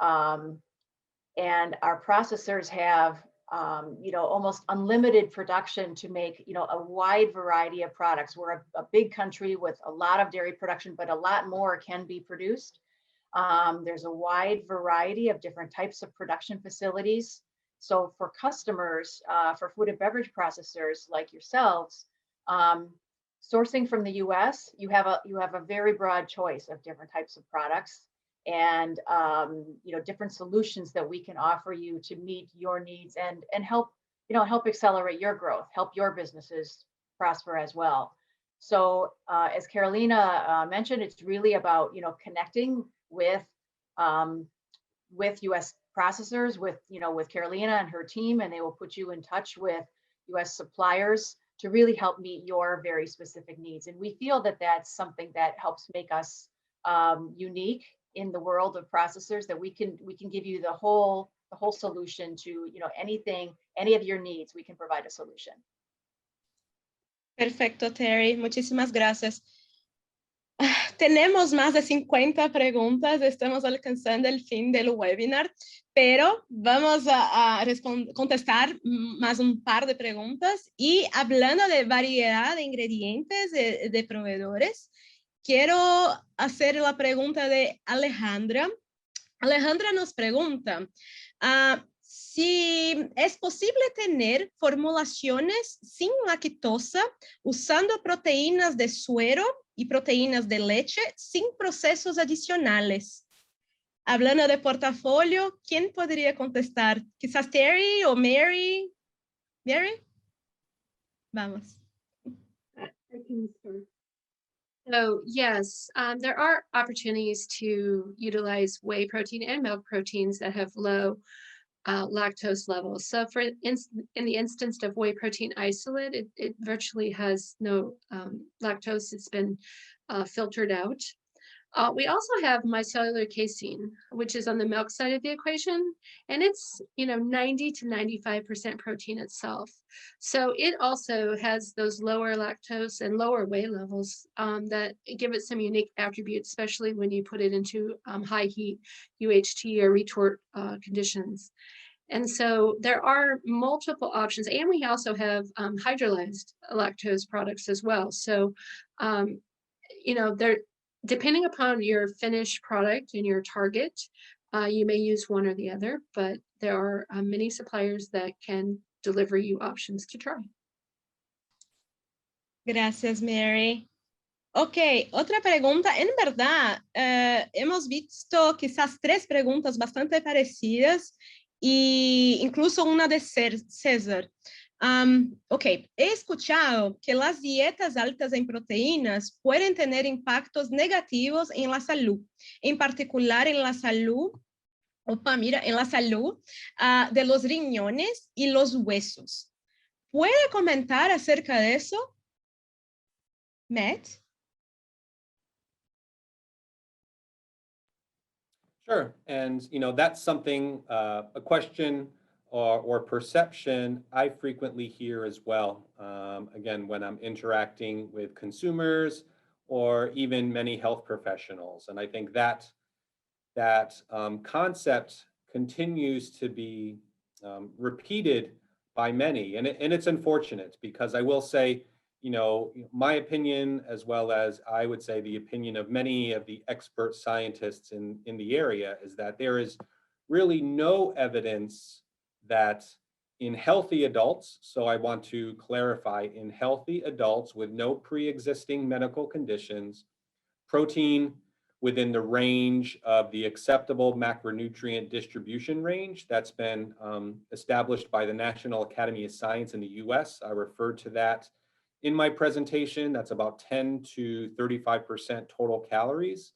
And our processors have almost unlimited production to make a wide variety of products. We're a big country with a lot of dairy production, but a lot more can be produced. There's a wide variety of different types of production facilities. So for customers, for food and beverage processors like yourselves, sourcing from the US, you have a very broad choice of different types of products and different solutions that we can offer you to meet your needs and help accelerate your growth, help your businesses prosper as well. So as Carolina mentioned, it's really about connecting with US processors, with Carolina and her team, and they will put you in touch with US suppliers to really help meet your very specific needs. And we feel that that's something that helps make us unique in the world of processors, that we can give you the whole solution to any of your needs. We can provide a solution. Perfecto, Terry. Muchísimas gracias. Tenemos más de 50 preguntas, estamos alcanzando el fin del webinar, pero vamos a contestar más un par de preguntas. Y hablando de variedad de ingredientes de proveedores, quiero hacer la pregunta de Alejandra. Alejandra nos pregunta si es posible tener formulaciones sin lactosa usando proteínas de suero y proteínas de leche sin procesos adicionales. Hablando de portafolio, ¿quién podría contestar? Quizás Terry o Mary. Mary? Vamos. I can start. So yes, there are opportunities to utilize whey protein and milk proteins that have low lactose levels. So in the instance of whey protein isolate, it virtually has no lactose. It's been filtered out. We also have micellar casein, which is on the milk side of the equation, and it's 90 to 95% protein itself. So it also has those lower lactose and lower whey levels that give it some unique attributes, especially when you put it into high heat UHT or retort conditions. And so there are multiple options, and we also have hydrolyzed lactose products as well. So they're depending upon your finished product and your target, you may use one or the other, but there are many suppliers that can deliver you options to try. Gracias, Mary. Ok, otra pregunta. En verdad, hemos visto quizás 3 preguntas bastante parecidas y incluso una de César. Ok, he escuchado que las dietas altas en proteínas pueden tener impactos negativos en la salud, en particular en la salud, en la salud de los riñones y los huesos. ¿Puede comentar acerca de eso, Matt? Sure, and that's something, a question or perception I frequently hear as well. Again, when I'm interacting with consumers or even many health professionals, and I think that concept continues to be repeated by many, and it's unfortunate, because I will say, my opinion, as well as I would say the opinion of many of the expert scientists in the area, is that there is really no evidence that in healthy adults, so I want to clarify, in healthy adults with no pre-existing medical conditions, protein within the range of the acceptable macronutrient distribution range that's been established by the National Academy of Science in the US. I referred to that in my presentation. That's about 10 to 35% total calories.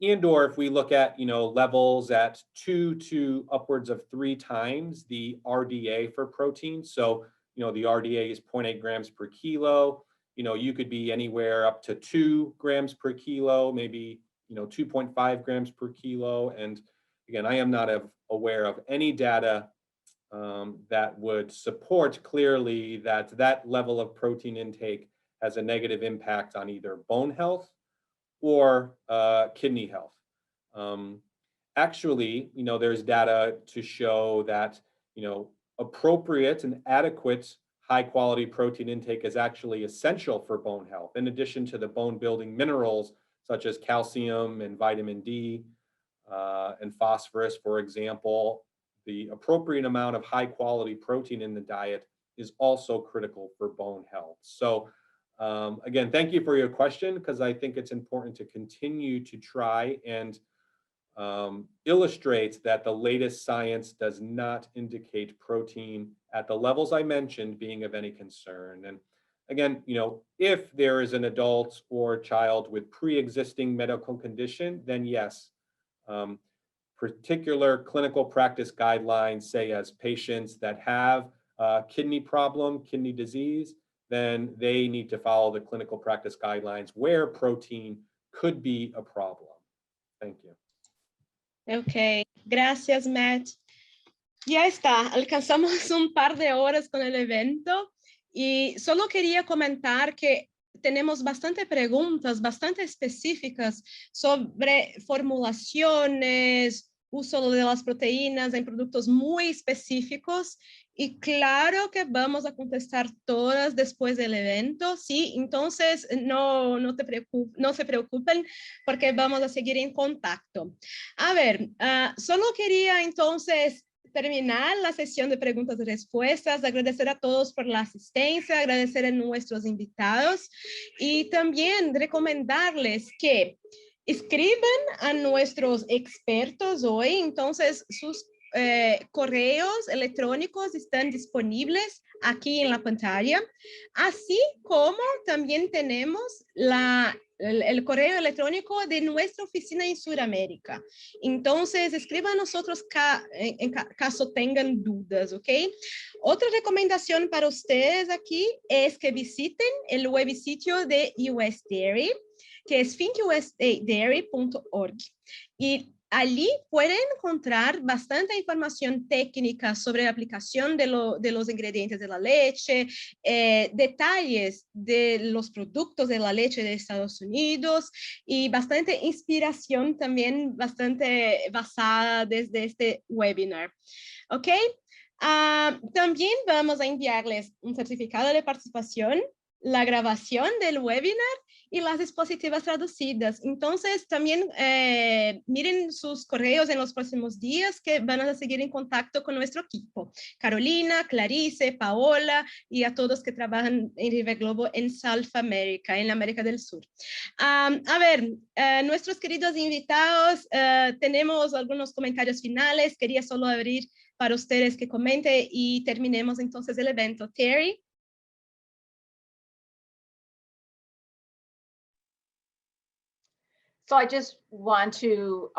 And or if we look at levels at 2 to upwards of 3 times the RDA for protein. So the RDA is 0.8 grams per kilo. You could be anywhere up to 2 grams per kilo, maybe 2.5 grams per kilo. And again, I am not aware of any data that would support clearly that level of protein intake has a negative impact on either bone health or kidney health. Actually, there's data to show that, appropriate and adequate high quality protein intake is actually essential for bone health, in addition to the bone building minerals such as calcium and vitamin D and phosphorus, for example. The appropriate amount of high quality protein in the diet is also critical for bone health. So again, thank you for your question, because I think it's important to continue to try and illustrate that the latest science does not indicate protein at the levels I mentioned being of any concern. And again, if there is an adult or child with pre-existing medical condition, then yes, particular clinical practice guidelines say as patients that have kidney problem, kidney disease, then they need to follow the clinical practice guidelines where protein could be a problem. Thank you. Ok, gracias, Matt. Ya está, alcanzamos un par de horas con el evento y solo quería comentar que tenemos bastante preguntas, bastante específicas sobre formulaciones, uso de las proteínas en productos muy específicos, y claro que vamos a contestar todas después del evento, ¿sí? Entonces no se preocupen, porque vamos a seguir en contacto. A ver, solo quería entonces terminar la sesión de preguntas y respuestas, agradecer a todos por la asistencia, agradecer a nuestros invitados y también recomendarles que escriban a nuestros expertos hoy. Entonces sus correos electrónicos están disponibles aquí en la pantalla, así como también tenemos el correo electrónico de nuestra oficina en Sudamérica. Entonces, escriban a nosotros en caso tengan dudas, ¿ok? Otra recomendación para ustedes aquí es que visiten el websitio de USDEC, que es thinkUSDairy.org. Y allí pueden encontrar bastante información técnica sobre la aplicación de los ingredientes de la leche, detalles de los productos de la leche de Estados Unidos y bastante inspiración también, bastante basada desde este webinar. ¿Ok? También vamos a enviarles un certificado de participación, la grabación del webinar y las dispositivas traducidas. Entonces, también miren sus correos en los próximos días que van a seguir en contacto con nuestro equipo. Carolina, Clarice, Paola y a todos que trabajan en River Globo en South America, en la América del Sur. A ver, nuestros queridos invitados, tenemos algunos comentarios finales. Quería solo abrir para ustedes que comenten y terminemos entonces el evento. Terry. So I just want to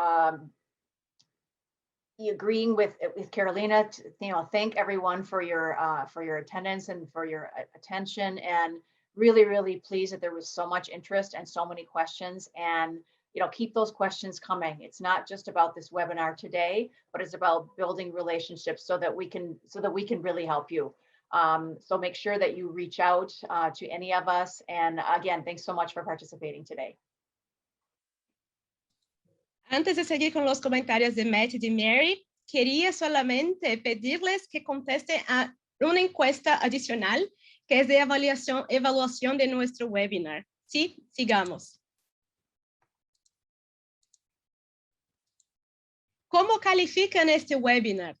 be agreeing with Carolina, to, thank everyone for your attendance and for your attention, and really, really pleased that there was so much interest and so many questions. And keep those questions coming. It's not just about this webinar today, but it's about building relationships so that we can really help you. So make sure that you reach out to any of us. And again, thanks so much for participating today. Antes de seguir con los comentarios de Matt y de Mary, quería solamente pedirles que contesten a una encuesta adicional que es de evaluación de nuestro webinar. Sí, sigamos. ¿Cómo califican este webinar?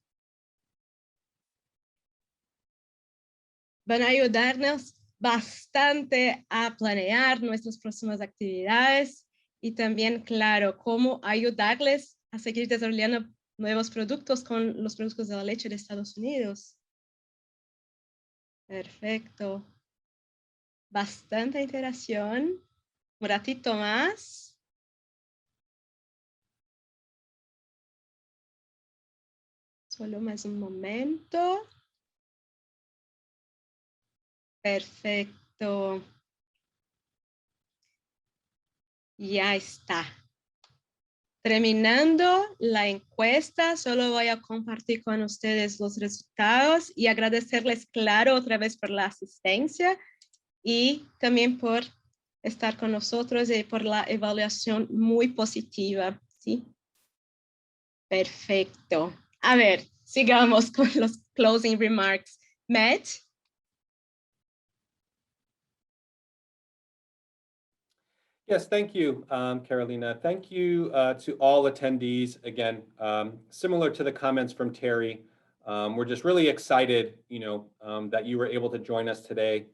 Van a ayudarnos bastante a planear nuestras próximas actividades y también, claro, cómo ayudarles a seguir desarrollando nuevos productos con los productos de la leche de Estados Unidos. Perfecto. Bastante interacción. Un ratito más. Solo más un momento. Perfecto. Ya está. Terminando la encuesta, solo voy a compartir con ustedes los resultados y agradecerles, claro, otra vez por la asistencia y también por estar con nosotros y por la evaluación muy positiva, ¿sí? Perfecto. A ver, sigamos con los closing remarks. Matt. Yes, thank you, Carolina. Thank you to all attendees. Again, similar to the comments from Terry, we're just really excited, that you were able to join us today.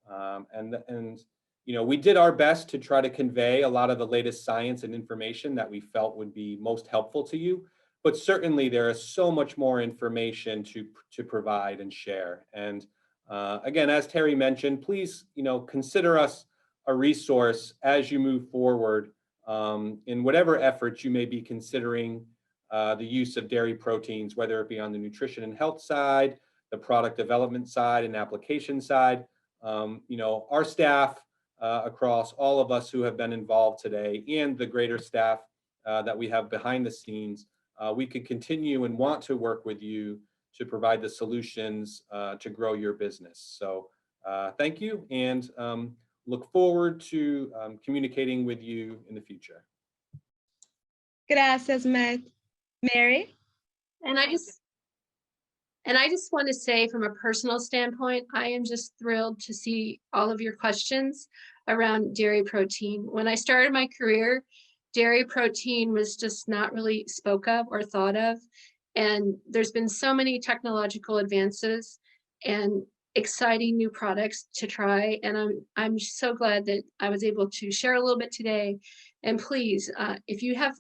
And we did our best to try to convey a lot of the latest science and information that we felt would be most helpful to you. But certainly there is so much more information to provide and share. And again, as Terry mentioned, please, consider us a resource as you move forward in whatever efforts you may be considering the use of dairy proteins, whether it be on the nutrition and health side, the product development side and application side. Our staff across all of us who have been involved today and the greater staff that we have behind the scenes, we could continue and want to work with you to provide the solutions to grow your business. So thank you, and look forward to communicating with you in the future. Gracias, Matt. Mary? And I just want to say, from a personal standpoint, I am just thrilled to see all of your questions around dairy protein. When I started my career, dairy protein was just not really spoke of or thought of. And there's been so many technological advances and exciting new products to try. And I'm so glad that I was able to share a little bit today. And please, if you have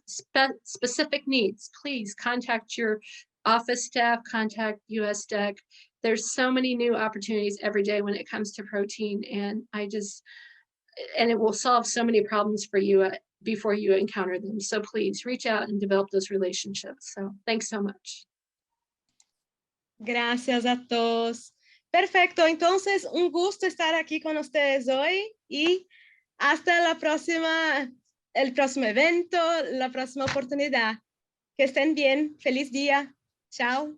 specific needs, please contact your office staff, contact USDEC. There's so many new opportunities every day when it comes to protein, and it will solve so many problems for you before you encounter them. So please reach out and develop those relationships. So thanks so much. Gracias a todos. Perfecto, entonces un gusto estar aquí con ustedes hoy y hasta el próximo evento, la próxima oportunidad. Que estén bien. Feliz día. Chao.